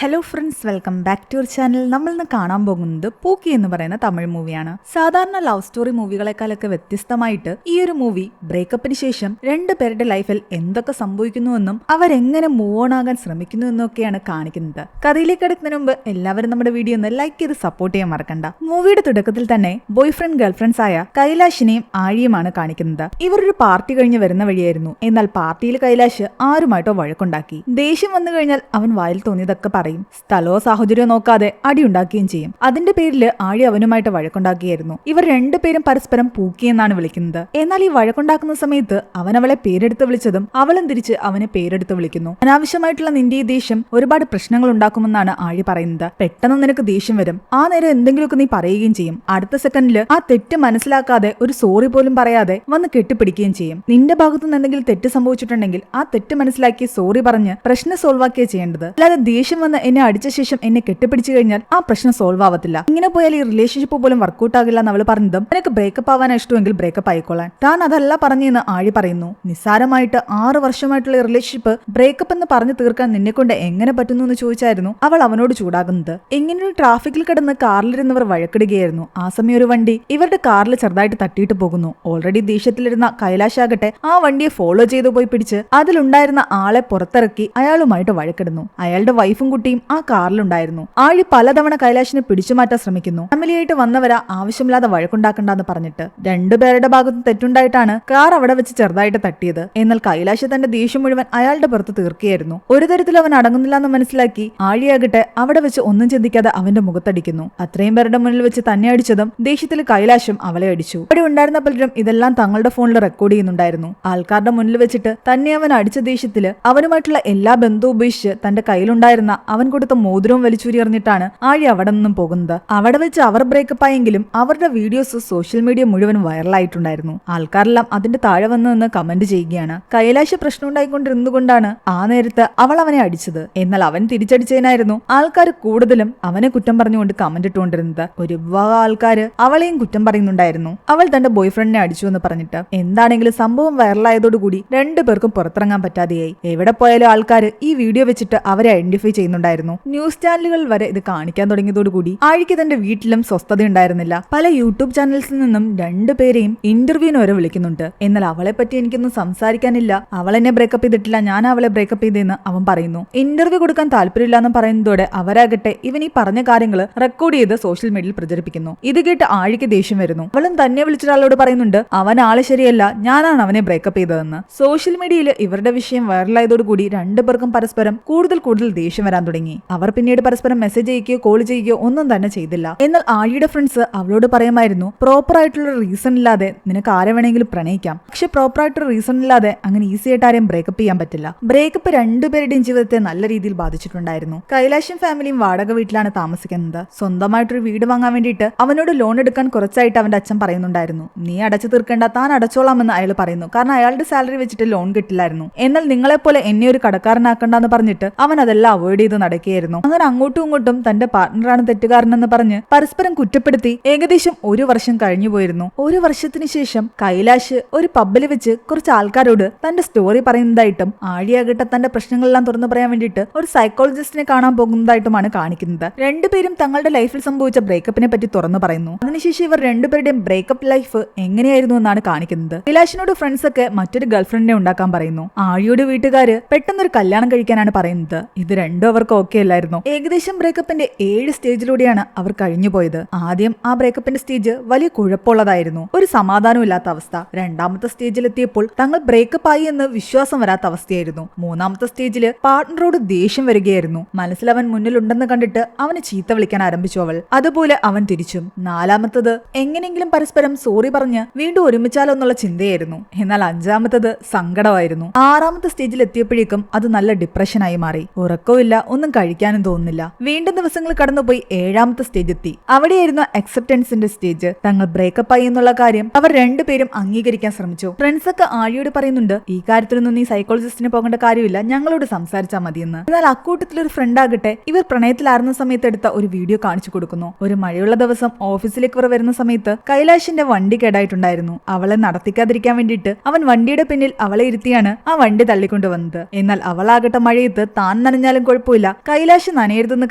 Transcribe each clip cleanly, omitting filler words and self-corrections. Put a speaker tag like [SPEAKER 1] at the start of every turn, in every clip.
[SPEAKER 1] Hello friends, welcome back to your channel. നമ്മൾ ഇന്ന് കാണാൻ പോകുന്നത് പൂക്കി എന്ന് പറയുന്ന തമിഴ് മൂവിയാണ്. സാധാരണ ലവ് സ്റ്റോറി മൂവികളെക്കാളൊക്കെ വ്യത്യസ്തമായിട്ട് ഈ ഒരു മൂവി ബ്രേക്കപ്പിന് ശേഷം രണ്ടു പേരുടെ ലൈഫിൽ എന്തൊക്കെ സംഭവിക്കുന്നുവെന്നും അവരെങ്ങനെ മൂവ് ഓൺ ആകാൻ ശ്രമിക്കുന്നു എന്നൊക്കെയാണ് കാണിക്കുന്നത്. കഥയിലേക്ക് എടുക്കുന്നതിന് മുമ്പ് എല്ലാവരും നമ്മുടെ വീഡിയോ ഒന്ന് ലൈക്ക് ചെയ്ത് സപ്പോർട്ട് ചെയ്യാൻ മറക്കണ്ട. മൂവിയുടെ തുടക്കത്തിൽ തന്നെ ബോയ് ഫ്രണ്ട് ഗേൾ ഫ്രണ്ട്സ് ആയ കൈലാഷിനെയും ആഴിയുമാണ് കാണിക്കുന്നത്. ഇവരൊരു പാർട്ടി കഴിഞ്ഞ് വരുന്ന വഴിയായിരുന്നു. എന്നാൽ പാർട്ടിയിൽ കൈലാഷ് ആരുമായിട്ടോ വഴക്കുണ്ടാക്കി. ദേഷ്യം വന്നു കഴിഞ്ഞാൽ അവൻ വായിൽ തോന്നിയതൊക്കെ പറയും. സ്ഥലമോ സാഹചര്യമോ നോക്കാതെ അടിയുണ്ടാക്കുകയും ചെയ്യും. അതിന്റെ പേരിൽ ആഴി അവനുമായിട്ട് വഴക്കുണ്ടാക്കിയായിരുന്നു. ഇവർ രണ്ടുപേരും പരസ്പരം പൂക്കി എന്നാണ് വിളിക്കുന്നത്. എന്നാൽ ഈ വഴക്കുണ്ടാക്കുന്ന സമയത്ത് അവൻ അവളെ പേരെടുത്ത് വിളിച്ചതും അവളും തിരിച്ച് അവനെ പേരെടുത്ത് വിളിക്കുന്നു. അനാവശ്യമായിട്ടുള്ള നിന്റെ ഈ ദേഷ്യം ഒരുപാട് പ്രശ്നങ്ങൾ ഉണ്ടാക്കുമെന്നാണ് ആഴി പറയുന്നത്. പെട്ടെന്ന് നിനക്ക് ദേഷ്യം വരും. ആ നേരം എന്തെങ്കിലുമൊക്കെ നീ പറയുകയും ചെയ്യും. അടുത്ത സെക്കൻഡില് ആ തെറ്റ് മനസ്സിലാക്കാതെ ഒരു സോറി പോലും പറയാതെ വന്ന് കെട്ടിപ്പിടിക്കുകയും ചെയ്യും. നിന്റെ ഭാഗത്തുനിന്ന് എന്തെങ്കിലും തെറ്റ് സംഭവിച്ചിട്ടുണ്ടെങ്കിൽ ആ തെറ്റ് മനസ്സിലാക്കി സോറി പറഞ്ഞ് പ്രശ്നം സോൾവ് ആക്കിയേ ചെയ്യേണ്ടത്. അല്ലാതെ ദേഷ്യം വന്ന് എന്നെ അടിച്ച ശേഷം എന്നെ കെട്ടിപ്പിടിച്ചു കഴിഞ്ഞാൽ ആ പ്രശ്നം സോൾവ് ആവത്തില്ല. ഇങ്ങനെ പോയാൽ ഈ റിലേഷൻഷിപ്പ് പോലും വർക്കൗട്ട് ആകില്ല എന്ന് അവൾ പറഞ്ഞതും നിനക്ക് ബ്രേക്കപ്പ് ആവാൻ ഇഷ്ടമെങ്കിൽ ബ്രേക്കപ്പ് ആയിക്കോളാൻ. താൻ അതല്ല പറഞ്ഞെന്ന് ആഴി പറയുന്നു. നിസ്സാരമായിട്ട് 6 വർഷമായിട്ടുള്ള റിലേഷൻഷിപ്പ് ബ്രേക്കപ്പ് എന്ന് പറഞ്ഞു തീർക്കാൻ നിന്നെ കൊണ്ട് എങ്ങനെ പറ്റുന്നു എന്ന് ചോദിച്ചായിരുന്നു അവൾ അവനോട് ചൂടാകുന്നത്. എങ്ങനെയൊരു ട്രാഫിക്കിൽ കിടന്ന് കാറിലിരുന്നവർ വഴക്കിടുകയായിരുന്നു. ആ സമയം ഒരു വണ്ടി ഇവരുടെ കാറിൽ ചെറുതായിട്ട് തട്ടിയിട്ട് പോകുന്നു. ഓൾറെഡി ദേഷ്യത്തിലിരുന്ന കൈലാഷാകട്ടെ ആ വണ്ടിയെ ഫോളോ ചെയ്തു പോയി പിടിച്ച് അതിലുണ്ടായിരുന്ന ആളെ പുറത്തിറക്കി അയാളുമായിട്ട് വഴക്കിടുന്നു. അയാളുടെ വൈഫും കുട്ടിയും ആ കാറിലുണ്ടായിരുന്നു. ആഴി പലതവണ കൈലാഷിനെ പിടിച്ചു മാറ്റാൻ ശ്രമിക്കുന്നു. ഫാമിലിയായിട്ട് വന്നവരാ ആവശ്യമില്ലാതെ വഴക്കുണ്ടാക്കണ്ടെന്ന് പറഞ്ഞിട്ട്. രണ്ടുപേരുടെ ഭാഗത്തും തെറ്റുണ്ടായിട്ടാണ് കാർ അവിടെ വെച്ച് ചെറുതായിട്ട് തട്ടിയത്. എന്നാൽ കൈലാഷ് തന്റെ ദേഷ്യം മുഴുവൻ അയാളുടെ പുറത്ത് തീർക്കുകയായിരുന്നു. ഒരു തരത്തിൽ അവൻ അടങ്ങുന്നില്ല എന്ന് മനസ്സിലാക്കി ആഴിയാകട്ടെ അവിടെ വെച്ച് ഒന്നും ചിന്തിക്കാതെ അവന്റെ മുഖത്തടിക്കുന്നു. അത്രയും പേരുടെ മുന്നിൽ വെച്ച് തന്നെ അടിച്ചതും ദേഷ്യത്തിൽ കൈലാഷും അവളെ അടിച്ചു. അവിടെ ഉണ്ടായിരുന്ന പലരും ഇതെല്ലാം തങ്ങളുടെ ഫോണിൽ റെക്കോർഡ് ചെയ്യുന്നുണ്ടായിരുന്നു. ആൾക്കാരുടെ മുന്നിൽ വെച്ചിട്ട് തന്നെ അവൻ അടിച്ച ദേഷ്യത്തില് അവനുമായിട്ടുള്ള എല്ലാ ബന്ധവും ഉപേക്ഷിച്ച് തന്റെ കയ്യിലുണ്ടായിരുന്ന അവൻ കൊടുത്ത മോതിരവും വലിച്ചൂരി എറിഞ്ഞിട്ടാണ് ആഴി അവിടെ നിന്നും പോകുന്നത്. അവിടെ വെച്ച് അവർ ബ്രേക്കപ്പ് ആയെങ്കിലും അവരുടെ വീഡിയോസ് സോഷ്യൽ മീഡിയ മുഴുവൻ വൈറലായിട്ടുണ്ടായിരുന്നു. ആൾക്കാരെല്ലാം അതിന്റെ താഴെ വന്ന് നിന്ന് കമന്റ് ചെയ്യുകയാണ്. കൈലാഷ് പ്രശ്നം ഉണ്ടായിക്കൊണ്ടിരുന്നുകൊണ്ടാണ് ആ നേരത്ത് അവൾ അവനെ അടിച്ചത്. എന്നാൽ അവൻ തിരിച്ചടിച്ചതിനായിരുന്നു ആൾക്കാർ കൂടുതലും അവനെ കുറ്റം പറഞ്ഞുകൊണ്ട് കമന്റ് ഇട്ടുകൊണ്ടിരുന്നത്. ഒരു വിഭാഗം ആൾക്കാര് അവളെയും കുറ്റം പറയുന്നുണ്ടായിരുന്നു. അവൾ തന്റെ ബോയ് ഫ്രണ്ടിനെ അടിച്ചു എന്ന് പറഞ്ഞിട്ട്. എന്താണെങ്കിലും സംഭവം വൈറലായതോടുകൂടി രണ്ടുപേർക്കും പുറത്തിറങ്ങാൻ പറ്റാതെയായി. എവിടെ പോയാലും ആൾക്കാർ ഈ വീഡിയോ വെച്ചിട്ട് അവരെ ഐഡന്റിഫൈ ചെയ്യുന്നുണ്ടായിരുന്നു. ന്യൂസ് ചാനലുകൾ വരെ ഇത് കാണിക്കാൻ തുടങ്ങിയതോടുകൂടി ആഴിക്ക് തന്റെ വീട്ടിലും സ്വസ്ഥത ഉണ്ടായിരുന്നില്ല. പല യൂട്യൂബ് ചാനൽസിൽ നിന്നും രണ്ടുപേരെയും ഇന്റർവ്യൂവിന് വരെ വിളിക്കുന്നുണ്ട്. എന്നാൽ അവളെ പറ്റി എനിക്കൊന്നും സംസാരിക്കാനില്ല, അവൾ എന്നെ ബ്രേക്കപ്പ് ചെയ്തിട്ടില്ല, ഞാൻ അവളെ ബ്രേക്കപ്പ് ചെയ്തെന്ന് അവൻ പറയുന്നു. ഇന്റർവ്യൂ കൊടുക്കാൻ താല്പര്യമില്ല എന്ന് പറയുന്നതോടെ അവരാകട്ടെ ഇവൻ ഈ പറഞ്ഞ കാര്യങ്ങൾ റെക്കോർഡ് ചെയ്ത് സോഷ്യൽ മീഡിയയിൽ പ്രചരിപ്പിക്കുന്നു. ഇത് കേട്ട് ആഴിക്ക് ദേഷ്യം വരുന്നു. അവളും തന്നെ വിളിച്ചൊരാളോട് പറയുന്നുണ്ട് അവൻ ആള് ശരിയല്ല, ഞാനാണ് അവനെ ബ്രേക്കപ്പ് ചെയ്തതെന്ന്. സോഷ്യൽ മീഡിയയിൽ ഇവരുടെ വിഷയം വൈറലായതോടുകൂടി രണ്ടുപേർക്കും പരസ്പരം കൂടുതൽ ദേഷ്യം വരാൻ തുടങ്ങി. അവർ പിന്നീട് പരസ്പരം മെസ്സേജ് ചെയ്യുകയോ കോൾ ചെയ്യുകയോ ഒന്നും തന്നെ ചെയ്തില്ല. എന്നാൽ ആഴിയുടെ ഫ്രണ്ട്സ് അവളോട് പറയുമായിരുന്നു പ്രോപ്പർ ആയിട്ടുള്ള റീസൺ ഇല്ലാതെ നിനക്ക് ആരെ വേണമെങ്കിലും പ്രണയിക്കാം, പക്ഷെ പ്രോപ്പർ ആയിട്ടുള്ള റീസൺ ഇല്ലാതെ അങ്ങനെ ഈസി ആയിട്ട് ആരെയും ബ്രേക്കപ്പ് ചെയ്യാൻ പറ്റില്ല. ബ്രേക്കപ്പ് രണ്ടുപേരുടെയും ജീവിതത്തെ നല്ല രീതിയിൽ ബാധിച്ചിട്ടുണ്ടായിരുന്നു. കൈലാഷും ഫാമിലിയും വാടക വീട്ടിലാണ് താമസിക്കുന്നത്. സ്വന്തമായിട്ടൊരു വീട് വാങ്ങാൻ വേണ്ടിയിട്ട് അവനോട് ലോൺ എടുക്കാൻ കുറച്ചായിട്ട് അവന്റെ അച്ഛൻ പറയുന്നുണ്ടായിരുന്നു. നീ അടച്ചു തീർക്കേണ്ട, താൻ അടച്ചോളാമെന്ന് അയാൾ പറയുന്നു. കാരണം അയാളുടെ സാലറി വെച്ചിട്ട് ലോൺ കിട്ടില്ലായിരുന്നു. എന്നാൽ നിങ്ങളെപ്പോലെ എന്നെ ഒരു കടക്കാരനാക്കണ്ടെന്ന് പറഞ്ഞിട്ട് അവൻ അതെല്ലാം അവോയ്ഡ് ചെയ്ത് നടക്കുകയായിരുന്നു. അങ്ങനെ അങ്ങോട്ടും ഇങ്ങോട്ടും തന്റെ പാർട്ട്ണറാണ് തെറ്റുകാരനെന്ന് പറഞ്ഞ് പരസ്പരം കുറ്റപ്പെടുത്തി ഏകദേശം 1 വർഷം കഴിഞ്ഞു പോയിരുന്നു. 1 വർഷത്തിന് ശേഷം കൈലാഷ് ഒരു പബ്ബിൽ വെച്ച് കുറച്ച് ആൾക്കാരോട് തന്റെ സ്റ്റോറി പറയുന്നതായിട്ടും ആഴിയാകട്ടെ തന്റെ പ്രശ്നങ്ങളെല്ലാം തുറന്നു പറയാൻ വേണ്ടിയിട്ട് ഒരു സൈക്കോളജിസ്റ്റിനെ കാണാൻ പോകുന്നതായിട്ടുമാണ് കാണിക്കുന്നത്. രണ്ടുപേരും തങ്ങളുടെ ലൈഫിൽ സംഭവിച്ച ബ്രേക്കപ്പിനെ പറ്റി തുറന്നു പറയുന്നു. അതിനുശേഷം ഇവർ രണ്ടുപേരുടെയും ബ്രേക്കപ്പ് ലൈഫ് എങ്ങനെയായിരുന്നു എന്നാണ് കാണിക്കുന്നത്. കൈലാഷിനോട് ഫ്രണ്ട്സ് ഒക്കെ മറ്റൊരു ഗേൾഫ്രണ്ടിനെ ഉണ്ടാക്കാൻ പറയുന്നു. ആഴിയുടെ വീട്ടുകാര് പെട്ടെന്നൊരു കല്യാണം കഴിക്കാനാണ് പറയുന്നത്. ഇത് രണ്ടും അവർക്ക് ഓക്കെ അല്ലായിരുന്നു. ഏകദേശം ബ്രേക്കപ്പിന്റെ 7 സ്റ്റേജിലൂടെയാണ് അവർ കഴിഞ്ഞു പോയത്. ആദ്യം ആ ബ്രേക്കപ്പിന്റെ സ്റ്റേജ് വലിയ കുഴപ്പമുള്ളതായിരുന്നു. ഒരു സമാധാനം ഇല്ലാത്ത അവസ്ഥ. രണ്ടാമത്തെ സ്റ്റേജിലെത്തിയപ്പോൾ തങ്ങൾ ബ്രേക്കപ്പ് ആയി എന്ന് വിശ്വാസം വരാത്ത അവസ്ഥയായിരുന്നു. മൂന്നാമത്തെ സ്റ്റേജില് പാർട്ട്ണറോട് ദേഷ്യം വരികയായിരുന്നു. മനസ്സിൽ അവൻ മുന്നിലുണ്ടെന്ന് കണ്ടിട്ട് അവനെ ചീത്ത വിളിക്കാൻ ആരംഭിച്ചു അവൾ. അതുപോലെ അവൻ തിരിച്ചും. നാലാമത്തത് എങ്ങനെയെങ്കിലും പരസ്പരം സോറി പറഞ്ഞ് വീണ്ടും ഒരുമിച്ചാലോ എന്നുള്ള ചിന്തയായിരുന്നു. എന്നാൽ 5ാമത്തത് സങ്കടമായിരുന്നു. 6ാമത്തെ സ്റ്റേജിൽ എത്തിയപ്പോഴേക്കും അത് നല്ല ഡിപ്രഷനായി മാറി. ഉറക്കമില്ല, ഒന്നും കഴിക്കാനും തോന്നുന്നില്ല. വീണ്ടും ദിവസങ്ങൾ കടന്നുപോയി 7ാമത്തെ സ്റ്റേജ് എത്തി. അവിടെയായിരുന്നു അക്സെപ്റ്റൻസിന്റെ സ്റ്റേജ്. തങ്ങൾ ബ്രേക്കപ്പ് ആയി എന്നുള്ള കാര്യം അവർ രണ്ടുപേരും അംഗീകരിക്കാൻ ശ്രമിച്ചു. ഫ്രണ്ട്സ് ഒക്കെ ആഴിയോട് പറയുന്നുണ്ട് ഈ കാര്യത്തിലൊന്നും നീ സൈക്കോളജിസ്റ്റിന് പോകേണ്ട കാര്യമില്ല, ഞങ്ങളോട് സംസാരിച്ചാൽ മതിയെന്ന്. എന്നാൽ അക്കൂട്ടത്തിലൊരു ഫ്രണ്ട് ആകട്ടെ ഇവർ പ്രണയത്തിലായിരുന്ന സമയത്ത് എടുത്ത ഒരു വീഡിയോ കാണിച്ചു കൊടുക്കുന്നു. ഒരു മഴയുള്ള ദിവസം ഓഫീസിലേക്ക് ഇവർ വരുന്ന സമയത്ത് കൈലാഷിന്റെ വണ്ടി കേടായിട്ടുണ്ടായിരുന്നു. അവളെ നടത്തിക്കാതിരിക്കാൻ വേണ്ടിയിട്ട് അവൻ വണ്ടിയുടെ പിന്നിൽ അവളെ ഇരുത്തിയാണ് ആ വണ്ടി തള്ളിക്കൊണ്ടുവന്നത്. എന്നാൽ അവളാകട്ടെ മഴയത്ത് താൻ നനഞ്ഞാലും കുഴപ്പമില്ല, കൈലാഷ് നനയരുതെന്ന്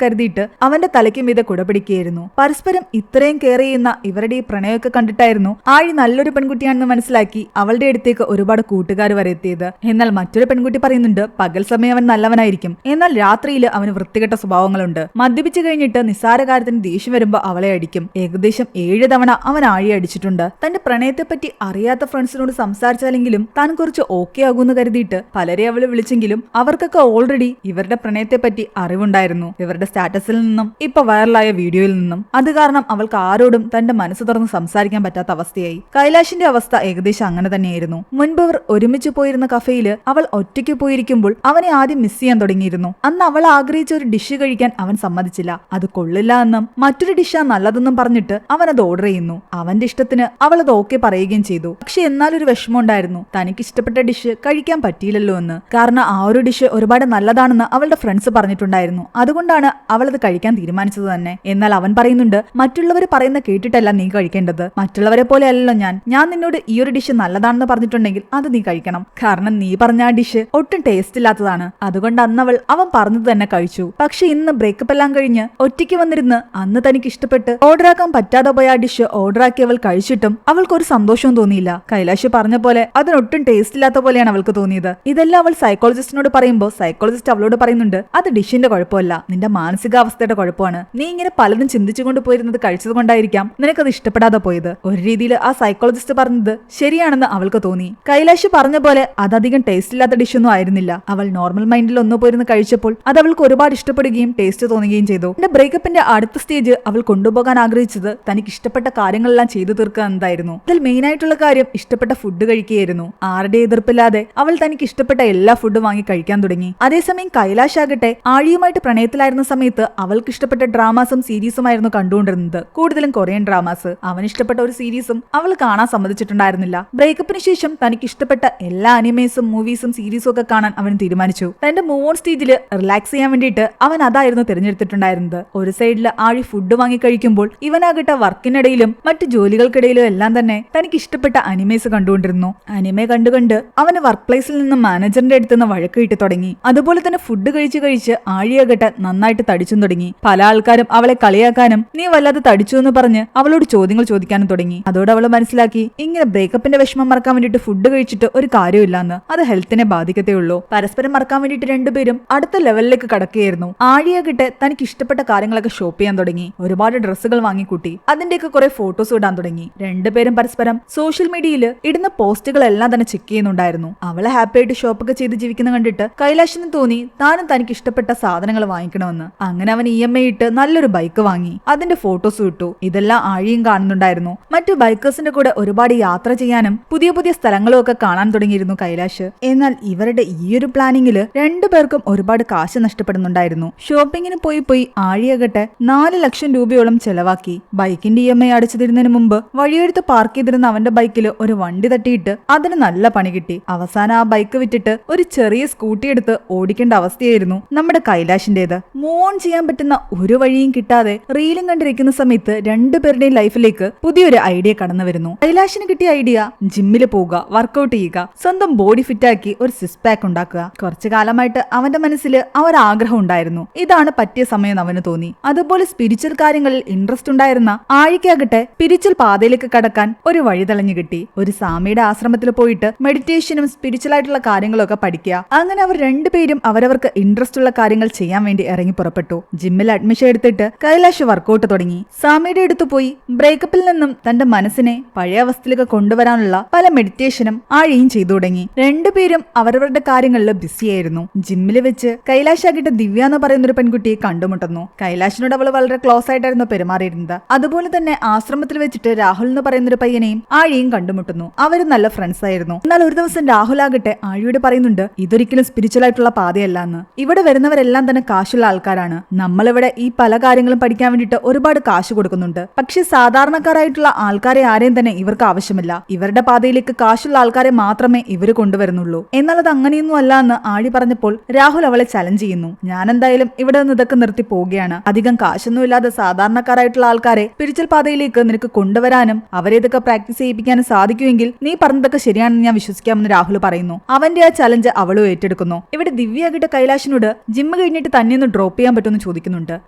[SPEAKER 1] കരുതിയിട്ട് അവന്റെ തലയ്ക്ക് മീതെ കുട പിടിക്കുകയായിരുന്നു. പരസ്പരം ഇത്രയും കെയർ ചെയ്യുന്ന ഇവരുടെ ഈ പ്രണയമൊക്കെ കണ്ടിട്ടായിരുന്നു ആഴി നല്ലൊരു പെൺകുട്ടിയാണെന്ന് മനസ്സിലാക്കി അവളുടെ അടുത്തേക്ക് ഒരുപാട് കൂട്ടുകാർ വരെ എത്തിയത്. എന്നാൽ മറ്റൊരു പെൺകുട്ടി പറയുന്നുണ്ട് പകൽ സമയം അവൻ നല്ലവനായിരിക്കും, എന്നാൽ രാത്രിയിൽ അവന് വൃത്തികെട്ട സ്വഭാവങ്ങളുണ്ട്. മദ്യപിച്ചു കഴിഞ്ഞിട്ട് നിസ്സാര കാര്യത്തിന് ദേഷ്യം വരുമ്പോ അവളെ അടിക്കും. ഏകദേശം 7 തവണ അവൻ ആഴിയെ അടിച്ചിട്ടുണ്ട്. തന്റെ പ്രണയത്തെപ്പറ്റി അറിയാത്ത ഫ്രണ്ട്സിനോട് സംസാരിച്ചാലെങ്കിലും താൻ കുറച്ച് ഓക്കെ ആകുമെന്ന് കരുതിയിട്ട് പലരെ അവള് വിളിച്ചെങ്കിലും അവർക്കൊക്കെ ഓൾറെഡി ഇവരുടെ പ്രണയത്തെപ്പറ്റി അറിവുണ്ടായിരുന്നു, ഇവരുടെ സ്റ്റാറ്റസിൽ നിന്നും ഇപ്പൊ വൈറലായ വീഡിയോയിൽ നിന്നും. അത് കാരണം അവൾക്ക് ആരോടും തന്റെ മനസ്സ് തുറന്ന് സംസാരിക്കാൻ പറ്റാത്ത അവസ്ഥയായി. കൈലാഷിന്റെ അവസ്ഥ ഏകദേശം അങ്ങനെ തന്നെയായിരുന്നു. മുൻപ് അവർ ഒരുമിച്ച് പോയിരുന്ന കഫേയില് അവൾ ഒറ്റയ്ക്ക് പോയിരിക്കുമ്പോൾ അവനെ ആദ്യം മിസ് ചെയ്യാൻ തുടങ്ങിയിരുന്നു. അന്ന് അവൾ ആഗ്രഹിച്ച ഒരു ഡിഷ് കഴിക്കാൻ അവൻ സമ്മതിച്ചില്ല. അത് കൊള്ളില്ല എന്നും മറ്റൊരു ഡിഷാ നല്ലതെന്നും പറഞ്ഞിട്ട് അവൻ അത് ഓർഡർ ചെയ്യുന്നു. അവന്റെ ഇഷ്ടത്തിന് അവൾ അത് ഓക്കെ പറയുകയും ചെയ്തു. പക്ഷെ എന്നാലൊരു വിഷമം ഉണ്ടായിരുന്നു, തനിക്ക് ഇഷ്ടപ്പെട്ട ഡിഷ് കഴിക്കാൻ പറ്റിയില്ലല്ലോ എന്ന്. കാരണം ആ ഒരു ഡിഷ് ഒരുപാട് നല്ലതാണെന്ന് അവളുടെ ഫ്രണ്ട്സ് പറഞ്ഞിട്ടുണ്ടായിരുന്നു. അതുകൊണ്ടാണ് അവൾ അത് കഴിക്കാൻ തീരുമാനിച്ചത് തന്നെ. എന്നാൽ അവൻ പറയുന്നുണ്ട് മറ്റുള്ളവർ പറയുന്ന കേട്ടിട്ടല്ല നീ കഴിക്കേണ്ടത്, മറ്റുള്ളവരെ പോലെ അല്ലല്ലോ ഞാൻ നിന്നോട് ഈ ഒരു ഡിഷ് നല്ലതാണെന്ന് പറഞ്ഞിട്ടുണ്ടെങ്കിൽ അത് നീ കഴിക്കണം. കാരണം നീ പറഞ്ഞ ആ ഡിഷ് ഒട്ടും ടേസ്റ്റ് ഇല്ലാത്തതാണ്. അതുകൊണ്ട് അന്നവൾ അവൻ പറഞ്ഞത് തന്നെ കഴിച്ചു. പക്ഷെ ഇന്ന് ബ്രേക്കപ്പ് എല്ലാം കഴിഞ്ഞ് ഒറ്റയ്ക്ക് വന്നിരുന്ന് അന്ന് തനിക്ക് ഇഷ്ടപ്പെട്ട് ഓർഡർ ആക്കാൻ പറ്റാതെ പോയ ആ ഡിഷ് ഓർഡർ ആക്കി അവൾ കഴിച്ചിട്ടും അവൾക്ക് ഒരു സന്തോഷവും തോന്നിയില്ല. കൈലാഷ് പറഞ്ഞ പോലെ അതിനൊട്ടും ടേസ്റ്റ് ഇല്ലാത്ത പോലെയാണ് അവൾക്ക് തോന്നിയത്. ഇതെല്ലാം അവൾ സൈക്കോളജിസ്റ്റിനോട് പറയുമ്പോൾ സൈക്കോളജിസ്റ്റ് അവളോട് പറയുന്നുണ്ട് അത് ഡിഷിന്റെ കുഴപ്പമല്ല, നിന്റെ മാനസികാവസ്ഥയുടെ കുഴപ്പമാണ്. നീ ഇങ്ങനെ പലതും ചിന്തിച്ചുകൊണ്ട് പോയിരുന്നത് കഴിച്ചത് കൊണ്ടായിരിക്കാം നിനക്കത് ഇഷ്ടപ്പെടാതെ പോയത്. ഒരു രീതിയിൽ ആ സൈക്കോളജിസ്റ്റ് പറഞ്ഞത് ശരിയാണെന്ന് അവൾക്ക് തോന്നി. കൈലാഷ് പറഞ്ഞ പോലെ അതധികം ടേസ്റ്റ് ഇല്ലാത്ത ഡിഷൊന്നും ആയിരുന്നില്ല. അവൾ നോർമൽ മൈൻഡിൽ ഒന്ന് പോയിരുന്ന് കഴിച്ചപ്പോൾ അത് അവൾക്ക് ഒരുപാട് ഇഷ്ടപ്പെടുകയും ടേസ്റ്റ് തോന്നുകയും ചെയ്തു. എന്റെ ബ്രേക്കപ്പിന്റെ അടുത്ത സ്റ്റേജ് അവൾ കൊണ്ടുപോകാൻ ആഗ്രഹിച്ചത് തനിക്ക് ഇഷ്ടപ്പെട്ട കാര്യങ്ങളെല്ലാം ചെയ്തു തീർക്കുക എന്നതായിരുന്നു. അതിൽ മെയിൻ ആയിട്ടുള്ള കാര്യം ഇഷ്ടപ്പെട്ട ഫുഡ് കഴിക്കുകയായിരുന്നു. ആരുടെ എതിർപ്പില്ലാതെ അവൾ തനിക്ക് ഇഷ്ടപ്പെട്ട എല്ലാ ഫുഡും വാങ്ങി കഴിക്കാൻ തുടങ്ങി. അതേസമയം കൈലാഷ് ആകട്ടെ ആഴിയുമായിട്ട് പ്രണയത്തിലായിരുന്ന സമയത്ത് അവൾക്ക് ഇഷ്ടപ്പെട്ട ഡ്രാമാസും സീരീസുമായിരുന്നു കണ്ടുകൊണ്ടിരുന്നത്. കൂടുതലും കൊറിയൻ ഡ്രാമാസ്. അവന് ഇഷ്ടപ്പെട്ട ഒരു സീരീസും അവൾ കാണാൻ സമ്മതിച്ചിട്ടുണ്ടായിരുന്നില്ല. ബ്രേക്കപ്പിന് ശേഷം തനിക്ക് ഇഷ്ടപ്പെട്ട എല്ലാ അനിമേസും മൂവീസും സീരീസും ഒക്കെ കാണാൻ അവൻ തീരുമാനിച്ചു. തന്റെ മൂവ് ഓൺ സ്റ്റേജിൽ റിലാക്സ് ചെയ്യാൻ വേണ്ടിയിട്ട് അവൻ അതായിരുന്നു തിരഞ്ഞെടുത്തിട്ടുണ്ടായിരുന്നത്. ഒരു സൈഡിൽ ആഴി ഫുഡ് വാങ്ങി കഴിക്കുമ്പോൾ ഇവനാകട്ടെ വർക്കിനിടയിലും മറ്റു ജോലികൾക്കിടയിലും എല്ലാം തന്നെ തനിക്ക് ഇഷ്ടപ്പെട്ട അനിമേസ് കണ്ടുകൊണ്ടിരുന്നു. അനിമെ കണ്ടുകൊണ്ട് അവന് വർക്ക് പ്ലേസിൽ നിന്നും മാനേജറിന്റെ അടുത്ത് നിന്ന് വഴക്ക് കിട്ടി തുടങ്ങി. അതുപോലെ തന്നെ ഫുഡ് കഴിച്ച് ആഴിയാകട്ടെ നന്നായിട്ട് തടിച്ചും തുടങ്ങി. പല ആൾക്കാരും അവളെ കളിയാക്കാനും നീ വല്ലാതെ തടിച്ചു എന്ന് പറഞ്ഞ് അവളോട് ചോദ്യങ്ങൾ ചോദിക്കാനും തുടങ്ങി. അതോടെ അവൾ മനസ്സിലാക്കി ഇങ്ങനെ ബ്രേക്കപ്പിന്റെ വിഷമം മറക്കാൻ വേണ്ടിയിട്ട് ഫുഡ് കഴിച്ചിട്ട് ഒരു കാര്യമില്ലാന്ന്, അത് ഹെൽത്തിനെ ബാധിക്കത്തേ ഉള്ളൂ. പരസ്പരം മറക്കാൻ വേണ്ടിയിട്ട് രണ്ടുപേരും അടുത്ത ലെവലിലേക്ക് കടക്കുകയായിരുന്നു. ആഴിയാകട്ടെ തനിക്ക് ഇഷ്ടപ്പെട്ട കാര്യങ്ങളൊക്കെ ഷോപ്പ് ചെയ്യാൻ തുടങ്ങി. ഒരുപാട് ഡ്രസ്സുകൾ വാങ്ങിക്കൂട്ടി. അതിന്റെയൊക്കെ കുറെ ഫോട്ടോസ് ഇടാൻ തുടങ്ങി. രണ്ടുപേരും പരസ്പരം സോഷ്യൽ മീഡിയയിൽ ഇടുന്ന പോസ്റ്റുകളെല്ലാം തന്നെ ചെക്ക് ചെയ്യുന്നുണ്ടായിരുന്നു. അവളെ ഹാപ്പി ആയിട്ട് ഷോപ്പൊക്കെ ചെയ്ത് ജീവിക്കുന്ന കണ്ടിട്ട് കൈലാഷിന് തോന്നി താനും തനിക്ക് ഇഷ്ടപ്പെട്ട സാധനങ്ങൾ വാങ്ങിക്കണമെന്ന്. അങ്ങനെ അവൻ EMI ഇട്ട് നല്ലൊരു ബൈക്ക് വാങ്ങി. അതിന്റെ ഫോട്ടോസ് ഇട്ടു. ഇതെല്ലാം ആഴിയും കാണുന്നുണ്ടായിരുന്നു. മറ്റു ബൈക്കേഴ്സിന്റെ കൂടെ ഒരുപാട് യാത്ര ചെയ്യാനും പുതിയ പുതിയ സ്ഥലങ്ങളും ഒക്കെ കാണാൻ തുടങ്ങിയിരുന്നു കൈലാഷ്. എന്നാൽ ഇവരുടെ ഈ ഒരു പ്ലാനിങ്ങില് രണ്ടുപേർക്കും ഒരുപാട് കാശ് നഷ്ടപ്പെടുന്നുണ്ടായിരുന്നു. ഷോപ്പിങ്ങിന് പോയി ആഴിയാകട്ടെ 4 ലക്ഷം രൂപയോളം ചെലവാക്കി. ബൈക്കിന്റെ EMI അടച്ചു തരുന്നതിന് മുമ്പ് വഴിയെടുത്ത് പാർക്ക് ചെയ്തിരുന്ന അവന്റെ ബൈക്കിൽ ഒരു വണ്ടി തട്ടിയിട്ട് അതിന് നല്ല പണി കിട്ടി. അവസാനം ആ ബൈക്ക് വിറ്റിട്ട് ഒരു ചെറിയ സ്കൂട്ടി എടുത്ത് ഓടിക്കേണ്ട അവസ്ഥയായിരുന്നു നമ്മുടെ കൈലാഷിന്റേത്. മൂവ് ഓൺ ചെയ്യാൻ പറ്റുന്ന ഒരു വഴിയും കിട്ടാതെ റീലും കണ്ടിരിക്കുന്ന സമയത്ത് രണ്ടുപേരുടെയും ലൈഫിലേക്ക് പുതിയൊരു ഐഡിയ കടന്നു വരുന്നു. കൈലാഷിന് കിട്ടിയ ഐഡിയ ജിമ്മിൽ പോവുക, വർക്കൗട്ട് ചെയ്യുക, സ്വന്തം ബോഡി ഫിറ്റാക്കി ഒരു സിക്സ് പാക്ക് ഉണ്ടാക്കുക. കുറച്ചു കാലമായിട്ട് അവന്റെ മനസ്സിൽ ആ ഒരു ആഗ്രഹം ഉണ്ടായിരുന്നു. ഇതാണ് പറ്റിയ സമയം അവന് തോന്നി. അതുപോലെ സ്പിരിച്വൽ കാര്യങ്ങളിൽ ഇൻട്രസ്റ്റ് ഉണ്ടായിരുന്ന ആഴിക്കാകട്ടെ സ്പിരിച്വൽ പാതയിലേക്ക് കടക്കാൻ ഒരു വഴി തെളിഞ്ഞു കിട്ടി. ഒരു സ്വാമിയുടെ ആശ്രമത്തിൽ പോയിട്ട് മെഡിറ്റേഷനും സ്പിരിച്വൽ ആയിട്ടുള്ള കാര്യങ്ങളൊക്കെ പഠിക്കുക. അങ്ങനെ അവർ രണ്ടുപേരും അവരവർക്ക് ഇൻട്രസ്റ്റ് ഉള്ള കാര്യങ്ങൾ ചെയ്യാൻ വേണ്ടി ഇറങ്ങി പുറപ്പെട്ടു. ജിമ്മിൽ അഡ്മിഷൻ എടുത്തിട്ട് കൈലാഷ് വർക്കൗട്ട് തുടങ്ങി. സ്വാമിയുടെ അടുത്ത് പോയി ബ്രേക്കപ്പിൽ നിന്നും തന്റെ മനസ്സിനെ പഴയ അവസ്ഥയിലേക്ക് കൊണ്ടുവരാനുള്ള പല മെഡിറ്റേഷനും ആഴിയും ചെയ്തു തുടങ്ങി. രണ്ടുപേരും അവരവരുടെ കാര്യങ്ങളിൽ ബിസിയായിരുന്നു. ജിമ്മിൽ വെച്ച് കൈലാഷ് ആകിട്ട് ദിവ്യ എന്ന് പറയുന്ന ഒരു പെൺകുട്ടിയെ കണ്ടുമുട്ടുന്നു. കൈലാഷിനോട് അവൾ വളരെ ക്ലോസ് ആയിട്ടായിരുന്നു പെരുമാറിയിരുന്നത്. അതുപോലെ തന്നെ ആശ്രമത്തിൽ വെച്ചിട്ട് രാഹുൽ എന്ന് പറയുന്ന ഒരു പയ്യനെയും ആഴിയും കണ്ടുമുട്ടുന്നു. അവരും നല്ല ഫ്രണ്ട്സ് ആയിരുന്നു. എന്നാൽ ഒരു ദിവസം രാഹുൽ ആകട്ടെ ആഴിയോട് പറയുന്നുണ്ട് ഇതൊരിക്കലും സ്പിരിച്വൽ ആയിട്ടുള്ള പാതയല്ല എന്ന്. ഇവിടെ വരുന്നവരെല്ലാം തന്നെ കാശുള്ള ആൾക്കാരാണ്. നമ്മളിവിടെ ഈ പല കാര്യങ്ങളും പഠിക്കാൻ വേണ്ടിയിട്ട് ഒരുപാട് കാശ് കൊടുക്കുന്നുണ്ട്. പക്ഷെ സാധാരണക്കാരായിട്ടുള്ള ആൾക്കാരെ ആരെയും തന്നെ ഇവർക്ക് ആവശ്യമില്ല. ഇവരുടെ പാതയിലേക്ക് കാശുള്ള ആൾക്കാരെ മാത്രമേ ഇവര് കൊണ്ടുവരുന്നുള്ളൂ. എന്നാൽ അത് അങ്ങനെയൊന്നും അല്ല എന്ന് ആഴി പറഞ്ഞപ്പോൾ രാഹുൽ അവളെ ചലഞ്ച് ചെയ്യുന്നു. ഞാൻ എന്തായാലും ഇവിടെ നിന്ന് ഇതൊക്കെ നിർത്തി പോവുകയാണ്. അധികം കാശൊന്നും ഇല്ലാതെ സാധാരണക്കാരായിട്ടുള്ള ആൾക്കാരെ സ്പിരിച്വൽ പാതയിലേക്ക് നിനക്ക് കൊണ്ടുവരാനും അവരെ ഇതൊക്കെ പ്രാക്ടീസ് ചെയ്യിപ്പിക്കാനും സാധിക്കുമെങ്കിൽ നീ പറഞ്ഞതൊക്കെ ശരിയാണെന്ന് ഞാൻ വിശ്വസിക്കാമെന്ന് രാഹുൽ പറയുന്നു. അവന്റെ ആ ചലഞ്ച് അവളും ഏറ്റെടുക്കുന്നു. ഇവിടെ ദിവ്യ ആകട്ടെ കൈലാഷിനോട് ജിമ്മിൽ ജിമ്മ് കഴിഞ്ഞിട്ട് തന്നെ ഒന്ന് ഡ്രോപ്പ് ചെയ്യാൻ പറ്റുമെന്ന് ചോദിക്കുന്നുണ്ട്.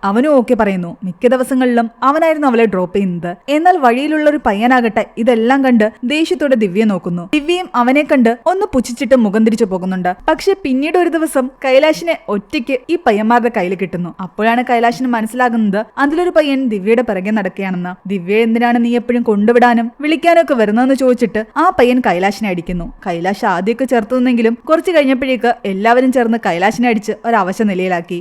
[SPEAKER 1] അവനും ഓക്കെ പറയുന്നു. മിക്ക ദിവസങ്ങളിലും അവനായിരുന്നു അവളെ ഡ്രോപ്പ് ചെയ്യുന്നത്. എന്നാൽ വഴിയിലുള്ള ഒരു പയ്യനാകട്ടെ ഇതെല്ലാം കണ്ട് ദേഷ്യത്തോടെ ദിവ്യ നോക്കുന്നു. ദിവ്യയും അവനെ കണ്ട് ഒന്ന് പുച്ഛിച്ചിട്ട് മുഖം തിരിച്ചു പോകുന്നുണ്ട്. പക്ഷെ പിന്നീട് ഒരു ദിവസം കൈലാഷിനെ ഒറ്റയ്ക്ക് ഈ പയ്യന്മാരുടെ കയ്യിൽ കിട്ടുന്നു. അപ്പോഴാണ് കൈലാഷിന് മനസ്സിലാകുന്നത് അതിലൊരു പയ്യൻ ദിവ്യയുടെ പിറകെ നടക്കുകയാണെന്ന്. ദിവ്യ എന്തിനാണ് നീ എപ്പോഴും കൊണ്ടുവിടാനും വിളിക്കാനും ഒക്കെ വരുന്നതെന്ന് ചോദിച്ചിട്ട് ആ പയ്യൻ കൈലാഷിനെ അടിക്കുന്നു. കൈലാഷ് ആദ്യമൊക്കെ ചേർത്തുന്നെങ്കിലും കുറച്ച് കഴിഞ്ഞപ്പോഴേക്ക് എല്ലാവരും ചേർന്ന് കൈലാഷിനെ അടിച്ച് ഒരു അവശ നിലയിലാക്കി.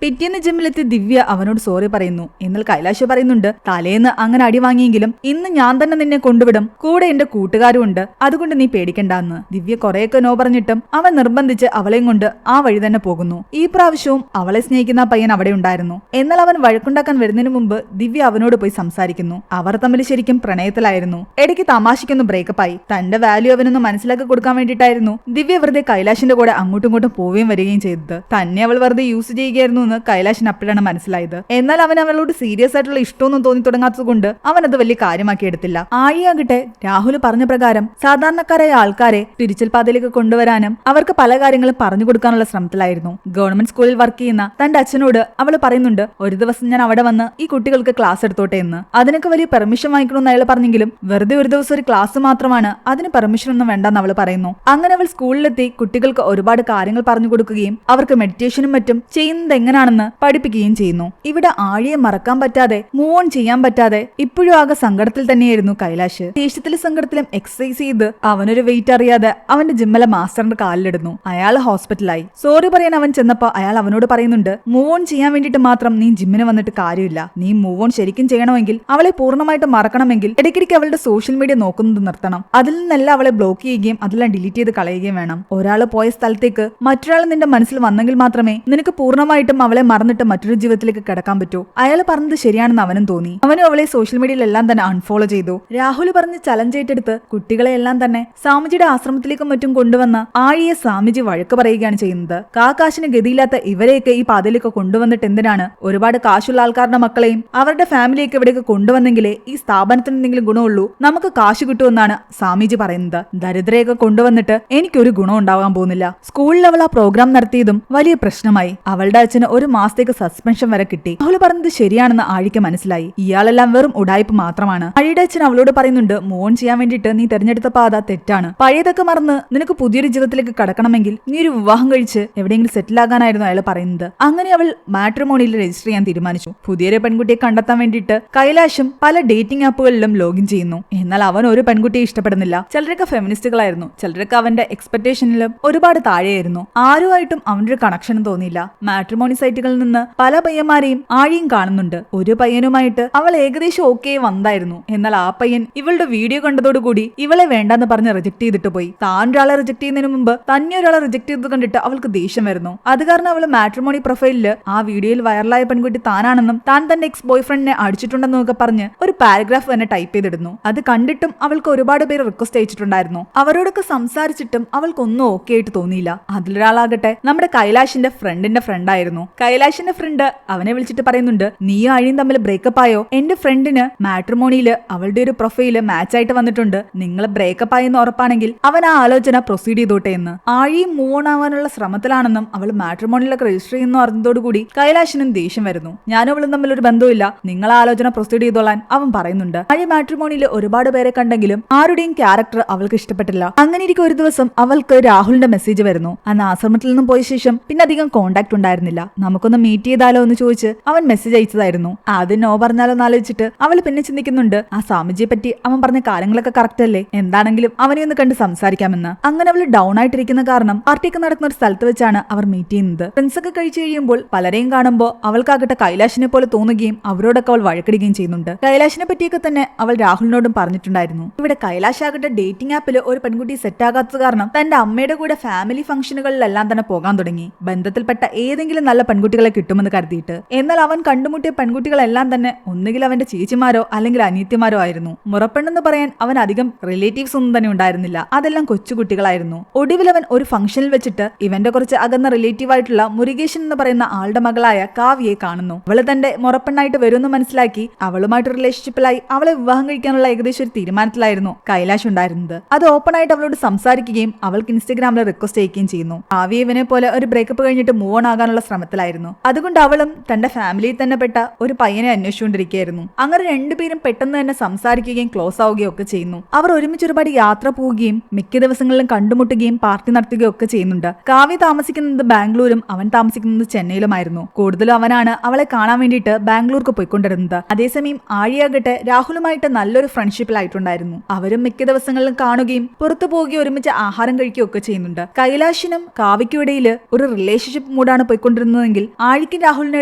[SPEAKER 1] പിറ്റേന്ന് ജിമ്മിലെത്തി ദിവ്യ അവനോട് സോറി പറയുന്നു. എന്നാൽ കൈലാഷ് പറയുന്നുണ്ട്, തലേന്ന് അങ്ങനെ അടി വാങ്ങിയെങ്കിലും ഇന്ന് ഞാൻ തന്നെ നിന്നെ കൊണ്ടുവിടും, കൂടെ എന്റെ കൂട്ടുകാരും ഉണ്ട്, അതുകൊണ്ട് നീ പേടിക്കണ്ടെന്ന്. ദിവ്യ കുറെയൊക്കെ നോ പറഞ്ഞിട്ടും അവൻ നിർബന്ധിച്ച് അവളെയും കൊണ്ട് ആ വഴി തന്നെ പോകുന്നു. ഈ പ്രാവശ്യവും അവളെ സ്നേഹിക്കുന്ന പയ്യൻ അവിടെ ഉണ്ടായിരുന്നു. എന്നാൽ അവൻ വഴക്കുണ്ടാക്കാൻ വരുന്നതിന് മുമ്പ് ദിവ്യ അവനോട് പോയി സംസാരിക്കുന്നു. അവർ തമ്മിൽ ശരിക്കും പ്രണയത്തിലായിരുന്നു. ഇടയ്ക്ക് തമാശയ്ക്കൊന്ന് ബ്രേക്കപ്പായി. തന്റെ വാല്യൂ അവനൊന്ന് മനസ്സിലാക്കി കൊടുക്കാൻ വേണ്ടിയിട്ടായിരുന്നു ദിവ്യ വെറുതെ കൈലാഷിന്റെ കൂടെ അങ്ങോട്ടും ഇങ്ങോട്ടും പോവുകയും വരികയും ചെയ്തത്. തന്നെ അവൾ വെറുതെ യൂസ് ചെയ്യുകയായിരുന്നു കൈലാഷിന് അപ്പോഴാണ് മനസ്സിലായത്. എന്നാൽ അവൻ അവളോട് സീരിയസ് ആയിട്ടുള്ള ഇഷ്ടമൊന്നും തോന്നി തുടങ്ങാത്തത് കൊണ്ട് അവൻ അത് വലിയ കാര്യമാക്കി എടുത്തില്ല. ആഴിയാകട്ടെ രാഹുൽ പറഞ്ഞ പ്രകാരം സാധാരണക്കാരായ ആൾക്കാരെ സ്പിരിച്വൽ പാതയിലേക്ക് കൊണ്ടുവരാനും അവർക്ക് പല കാര്യങ്ങളും പറഞ്ഞു കൊടുക്കാനുള്ള ശ്രമത്തിലായിരുന്നു. ഗവൺമെന്റ് സ്കൂളിൽ വർക്ക് ചെയ്യുന്ന തന്റെ അച്ഛനോട് അവൾ പറയുന്നുണ്ട്, ഒരു ദിവസം ഞാൻ അവിടെ വന്ന് ഈ കുട്ടികൾക്ക് ക്ലാസ് എടുത്തോട്ടെ എന്ന്. അതിനൊക്കെ വലിയ പെർമിഷൻ വാങ്ങിക്കണമെന്ന് അയാൾ പറഞ്ഞെങ്കിലും വെറുതെ ഒരു ദിവസം ഒരു ക്ലാസ് മാത്രമാണ്, അതിന് പെർമിഷൻ ഒന്നും വേണ്ടെന്ന് അവൾ പറയുന്നു. അങ്ങനെ അവൾ സ്കൂളിലെത്തി കുട്ടികൾക്ക് ഒരുപാട് കാര്യങ്ങൾ പറഞ്ഞു കൊടുക്കുകയും അവർക്ക് മെഡിറ്റേഷനും മറ്റും ചെയ്യുന്നത് എങ്ങനെയാണെന്ന് പഠിപ്പിക്കുകയും ചെയ്യുന്നു. ഇവിടെ ആഴിയെ മറക്കാൻ പറ്റാതെ മൂവ് ഓൺ ചെയ്യാൻ പറ്റാതെ ഇപ്പോഴും ആകെ സങ്കടത്തിൽ തന്നെയായിരുന്നു കൈലാഷ്. ദേഷ്യത്തിലും സങ്കടത്തിലും എക്സസൈസ് ചെയ്ത് അവനൊരു വെയിറ്റ് അറിയാതെ അവന്റെ ജിമ്മലെ മാസ്റ്ററിന്റെ കാലിലിടുന്നു. അയാൾ ഹോസ്പിറ്റലായി. സോറി പറയാൻ അവൻ ചെന്നപ്പോ അയാൾ അവനോട് പറയുന്നുണ്ട്, മൂവ് ഓൺ ചെയ്യാൻ വേണ്ടിട്ട് മാത്രം നീ ജിമ്മിന് വന്നിട്ട് കാര്യമില്ല. നീ മൂവ് ഓൺ ശരിക്കും ചെയ്യണമെങ്കിൽ, അവളെ പൂർണ്ണമായിട്ട് മറക്കണമെങ്കിൽ ഇടയ്ക്കിടയ്ക്ക് അവളുടെ സോഷ്യൽ മീഡിയ നോക്കുന്നത് നിർത്തണം. അതിൽ നിന്നെല്ലാം അവളെ ബ്ലോക്ക് ചെയ്യുകയും അതെല്ലാം ഡിലീറ്റ് ചെയ്ത് കളയുകയും വേണം. ഒരാൾ പോയ സ്ഥലത്തേക്ക് മറ്റൊരാൾ നിന്റെ മനസ്സിൽ വന്നെങ്കിൽ മാത്രമേ നിനക്ക് പൂർണ്ണമായിട്ടും അവളെ മറന്നിട്ട് മറ്റൊരു ജീവിതത്തിലേക്ക് കിടക്കാൻ പറ്റൂ. അയാൾ പറഞ്ഞത് ശരിയാണെന്ന് അവനും തോന്നി. അവനും അവളെ സോഷ്യൽ മീഡിയയിലെല്ലാം തന്നെ അൺഫോളോ ചെയ്തു. രാഹുൽ പറഞ്ഞ് ചലഞ്ച് ഏറ്റെടുത്ത് കുട്ടികളെല്ലാം തന്നെ സ്വാമിജിയുടെ ആശ്രമത്തിലേക്കും മറ്റും കൊണ്ടുവന്ന ആഴിയെ സ്വാമിജി വഴക്ക് പറയുകയാണ് ചെയ്യുന്നത്. കാശിന് ഗതിയില്ലാത്ത ഇവരെയൊക്കെ ഈ പാതയിലേക്ക് കൊണ്ടുവന്നിട്ട് എന്തിനാണ്? ഒരുപാട് കാശുള്ള ആൾക്കാരുടെ മക്കളെയും അവരുടെ ഫാമിലിയൊക്കെ ഇവിടേക്ക് കൊണ്ടുവന്നെങ്കിലേ ഈ സ്ഥാപനത്തിന് എന്തെങ്കിലും ഗുണമുള്ളൂ, നമുക്ക് കാശ് കിട്ടുമെന്നാണ് സ്വാമിജി പറയുന്നത്. ദരിദ്രയൊക്കെ കൊണ്ടുവന്നിട്ട് എനിക്കൊരു ഗുണം ഉണ്ടാവാൻ പോകുന്നില്ല. സ്കൂളിൽ അവൾ ആ പ്രോഗ്രാം നടത്തിയതും വലിയ പ്രശ്നമായി. അവളുടെ അച്ഛന് ഒരു മാസത്തേക്ക് സസ്പെൻഷൻ വരെ കിട്ടി. അവൾ പറഞ്ഞത് ശരിയാണെന്ന് ആഴിക്ക് മനസ്സിലായി. ഇയാളെല്ലാം വെറും ഉടായ്പ് മാത്രമാണ്. ആഴിയുടെ അച്ഛൻ അവളോട് പറയുന്നുണ്ട്, മൂവ് ഓൺ ചെയ്യാൻ വേണ്ടിയിട്ട് നീ തെരഞ്ഞെടുത്ത പാത തെറ്റാണ്. പഴയതൊക്കെ മറന്ന് നിനക്ക് പുതിയൊരു ജീവിതത്തിലേക്ക് കടക്കണമെങ്കിൽ നീ ഒരു വിവാഹം കഴിച്ച് എവിടെയെങ്കിലും സെറ്റിൽ ആകാനായിരുന്നു അയാൾ പറയുന്നത്. അങ്ങനെ അവൾ മാട്രിമോണിയിൽ രജിസ്റ്റർ ചെയ്യാൻ തീരുമാനിച്ചു. പുതിയൊരു പെൺകുട്ടിയെ കണ്ടെത്താൻ വേണ്ടിയിട്ട് കൈലാഷും പല ഡേറ്റിംഗ് ആപ്പുകളിലും ലോഗിൻ ചെയ്യുന്നു. എന്നാൽ അവൻ ഒരു പെൺകുട്ടിയെ ഇഷ്ടപ്പെടുന്നില്ല. ചിലരൊക്കെ ഫെമിനിസ്റ്റുകളായിരുന്നു, ചിലരൊക്കെ അവന്റെ എക്സ്പെക്ടേഷനിലും ഒരുപാട് താഴെയായിരുന്നു. ആരുമായിട്ടും അവനൊരു കണക്ഷനും തോന്നിയില്ല. മാട്രിമോണി സൈറ്റുകളിൽ നിന്ന് പല പയ്യന്മാരെയും ആഴിയും കാണുന്നുണ്ട്. ഒരു പയ്യനുമായിട്ട് അവൾ ഏകദേശം ഓക്കെ വന്നായിരുന്നു. എന്നാൽ ആ പയ്യൻ ഇവളുടെ വീഡിയോ കണ്ടതോടുകൂടി ഇവളെ വേണ്ടെന്ന് പറഞ്ഞ് റിജക്ട് ചെയ്തിട്ട് പോയി. താൻ ഒരാളെ റിജക്ട് ചെയ്യുന്നതിന് മുമ്പ് തന്നെ ഒരാളെ റിജക്ട് ചെയ്തത് കണ്ടിട്ട് അവൾക്ക് ദേഷ്യം വരുന്നു. അത് കാരണം അവൾ മാട്രിമോണി പ്രൊഫൈലിൽ ആ വീഡിയോയിൽ വൈറലായ പെൺകുട്ടി താനാണെന്നും താൻ തന്റെ എക്സ് ബോയ് ഫ്രണ്ടിനെ അടിച്ചിട്ടുണ്ടെന്നും ഒക്കെ പറഞ്ഞ് ഒരു പാരഗ്രാഫ് തന്നെ ടൈപ്പ് ചെയ്തിടുന്നു. അത് കണ്ടിട്ടും അവൾക്ക് ഒരുപാട് പേര് റിക്വസ്റ്റ് അയച്ചിട്ടുണ്ടായിരുന്നു. അവരോടൊക്കെ സംസാരിച്ചിട്ടും അവൾക്കൊന്നും ഓക്കെ ആയിട്ട് തോന്നിയില്ല. അതിലൊരാളാകട്ടെ നമ്മുടെ കൈലാഷിന്റെ ഫ്രണ്ടിന്റെ ഫ്രണ്ടായിരുന്നു. കൈലാഷിന്റെ ഫ്രണ്ട് അവനെ വിളിച്ചിട്ട് പറയുന്നുണ്ട്, നീയും ആഴിയും തമ്മിൽ ബ്രേക്കപ്പ് ആയോ? എന്റെ ഫ്രണ്ടിന് മാട്രിമോണിയില് അവളുടെ ഒരു പ്രൊഫൈല് മാച്ച് ആയിട്ട് വന്നിട്ടുണ്ട്. നിങ്ങൾ ബ്രേക്കപ്പ് ആയെന്ന് ഉറപ്പാണെങ്കിൽ അവൻ ആ ആലോചന പ്രൊസീഡ് ചെയ്തോട്ടെ എന്ന്. ആഴിയും മൂവ് ഓൺ ആവാനുള്ള ശ്രമത്തിലാണെന്നും അവൾ മാട്രിമോണിയിലൊക്കെ രജിസ്റ്റർ ചെയ്യുന്നു അറിഞ്ഞതോടുകൂടി കൈലാഷിനും ദേഷ്യം വരുന്നു. ഞാനും അവളും തമ്മിൽ ഒരു ബന്ധമില്ല, നിങ്ങൾ ആലോചന പ്രൊസീഡ് ചെയ്തോളാൻ അവൻ പറയുന്നുണ്ട്. ആഴി മാട്രിമോണിയിൽ ഒരുപാട് പേരെ കണ്ടെങ്കിലും ആരുടെയും ക്യാരക്ടർ അവൾക്ക് ഇഷ്ടപ്പെട്ടില്ല. അങ്ങനെ ഇരിക്കും ഒരു ദിവസം അവൾക്ക് രാഹുലിന്റെ മെസ്സേജ് വരുന്നു. അന്ന് ആശ്രമത്തിൽ നിന്നും പോയ ശേഷം പിന്നെ അധികം കോണ്ടാക്ട് ഉണ്ടായിരുന്നില്ല. നമുക്കൊന്ന് മീറ്റ് ചെയ്താലോ എന്ന് ചോദിച്ച് അവൻ മെസ്സേജ് അയച്ചതായിരുന്നു. ആദ്യം നോ പറഞ്ഞാലോ എന്ന് ആലോചിച്ചിട്ട് അവൾ പിന്നെ ചിന്തിക്കുന്നുണ്ട്, ആ സ്വാമിജിയെ പറ്റി അവൻ പറഞ്ഞ കാര്യങ്ങളൊക്കെ കറക്റ്റ് അല്ലേ, എന്താണെങ്കിലും അവനെ ഒന്ന് കണ്ട് സംസാരിക്കാമെന്ന്. അങ്ങനെ അവൾ ഡൗൺ ആയിട്ടിരിക്കുന്ന കാരണം പാർട്ടിയൊക്കെ നടക്കുന്ന ഒരു സ്ഥലത്ത് വെച്ചാണ് അവർ മീറ്റ് ചെയ്യുന്നത്. ഡ്രിങ്ക്സ് ഒക്കെ കഴിച്ചു കഴിയുമ്പോൾ പലരെയും കാണുമ്പോൾ അവൾക്കാകട്ടെ കൈലാഷിനെ പോലെ തോന്നുകയും അവരോടൊക്കെ അവൾ വഴക്കിടുകയും ചെയ്യുന്നുണ്ട്. കൈലാഷിനെ പറ്റിയൊക്കെ തന്നെ അവൾ രാഹുലിനോടും പറഞ്ഞിട്ടുണ്ടായിരുന്നു. ഇവിടെ കൈലാഷ് ആകട്ടെ ഡേറ്റിംഗ് ആപ്പിൽ ഒരു പെൺകുട്ടി സെറ്റ് ആകാത്തത് കാരണം തന്റെ അമ്മയുടെ കൂടെ ഫാമിലി ഫംഗ്ഷനുകളിലെല്ലാം തന്നെ പോകാൻ തുടങ്ങി. ബന്ധത്തിൽപ്പെട്ട ഏതെങ്കിലും നല്ല പെൺകുട്ടികളെ കിട്ടുമെന്ന് കരുതിയിട്ട്. എന്നാൽ അവൻ കണ്ടുമുട്ടിയ പെൺകുട്ടികളെല്ലാം തന്നെ ഒന്നുകിൽ അവന്റെ ചേച്ചിമാരോ അല്ലെങ്കിൽ അനിയത്തിമാരോ ആയിരുന്നു. മുറപ്പെണ്ണെന്ന് പറയാൻ അവൻ അധികം റിലേറ്റീവ്സ് ഒന്നും തന്നെ ഉണ്ടായിരുന്നില്ല. അതെല്ലാം കൊച്ചുകുട്ടികളായിരുന്നു. ഒടുവിൽ അവൻ ഒരു ഫംഗ്ഷനിൽ വെച്ചിട്ട് ഇവന്റെ കുറച്ച് അകന്ന റിലേറ്റീവ് ആയിട്ടുള്ള മുരുകേശൻ എന്ന് പറയുന്ന ആളുടെ മകളായ കാവ്യയെ കാണുന്നു. അവള് തന്റെ മുറപ്പെണ്ണായിട്ട് വരുമെന്ന് മനസ്സിലാക്കി അവളുമായിട്ട് റിലേഷൻഷിപ്പിലായി അവളെ വിവാഹം കഴിക്കാനുള്ള ഏകദേശം ഒരു തീരുമാനത്തിലായിരുന്നു കൈലാഷ് ഉണ്ടായിരുന്നത്. അത് ഓപ്പൺ ആയിട്ട് അവളോട് സംസാരിക്കുകയും അവൾക്ക് ഇൻസ്റ്റഗ്രാമിൽ റിക്വസ്റ്റ് ചെയ്യുകയും ചെയ്യുന്നു. കാവ്യ ഇവനെ പോലെ ഒരു ബ്രേക്കപ്പ് കഴിഞ്ഞിട്ട് മൂവ് ഓൺ ആകാനുള്ള ശ്രമത്തിലായിരുന്നു. അതുകൊണ്ട് അവളും തന്റെ ഫാമിലിയിൽ തന്നെ പെട്ട ഒരു പയ്യനെ അന്വേഷിച്ചുകൊണ്ടിരിക്കുകയായിരുന്നു. അങ്ങനെ രണ്ടുപേരും പെട്ടെന്ന് തന്നെ സംസാരിക്കുകയും ക്ലോസ് ആവുകയും ഒക്കെ ചെയ്യുന്നു. അവർ ഒരുമിച്ച് ഒരുപാട് യാത്ര പോവുകയും മിക്ക ദിവസങ്ങളിലും കണ്ടുമുട്ടുകയും പാർട്ടി നടത്തുകയും ഒക്കെ ചെയ്യുന്നുണ്ട്. കാവ്യ താമസിക്കുന്നത് ബാംഗ്ലൂരും അവൻ താമസിക്കുന്നത് ചെന്നൈയിലുമായിരുന്നു. കൂടുതലും അവനാണ് അവളെ കാണാൻ വേണ്ടിയിട്ട് ബാംഗ്ലൂർക്ക് പോയിക്കൊണ്ടിരുന്നത്. അതേസമയം ആഴിയാകട്ടെ രാഹുലുമായിട്ട് നല്ലൊരു ഫ്രണ്ട്ഷിപ്പിലായിട്ടുണ്ടായിരുന്നു. അവരും മിക്ക ദിവസങ്ങളിലും കാണുകയും പുറത്തു പോവുകയും ഒരുമിച്ച് ആഹാരം കഴിക്കുകയും ഒക്കെ ചെയ്യുന്നുണ്ട്. കൈലാഷിനും കാവ്യയ്ക്കും ഇടയിൽ ഒരു റിലേഷൻഷിപ്പ് മൂഡാണ് പോയിക്കൊണ്ടിരുന്നതെങ്കിൽ ആഴിക്കും രാഹുലിനും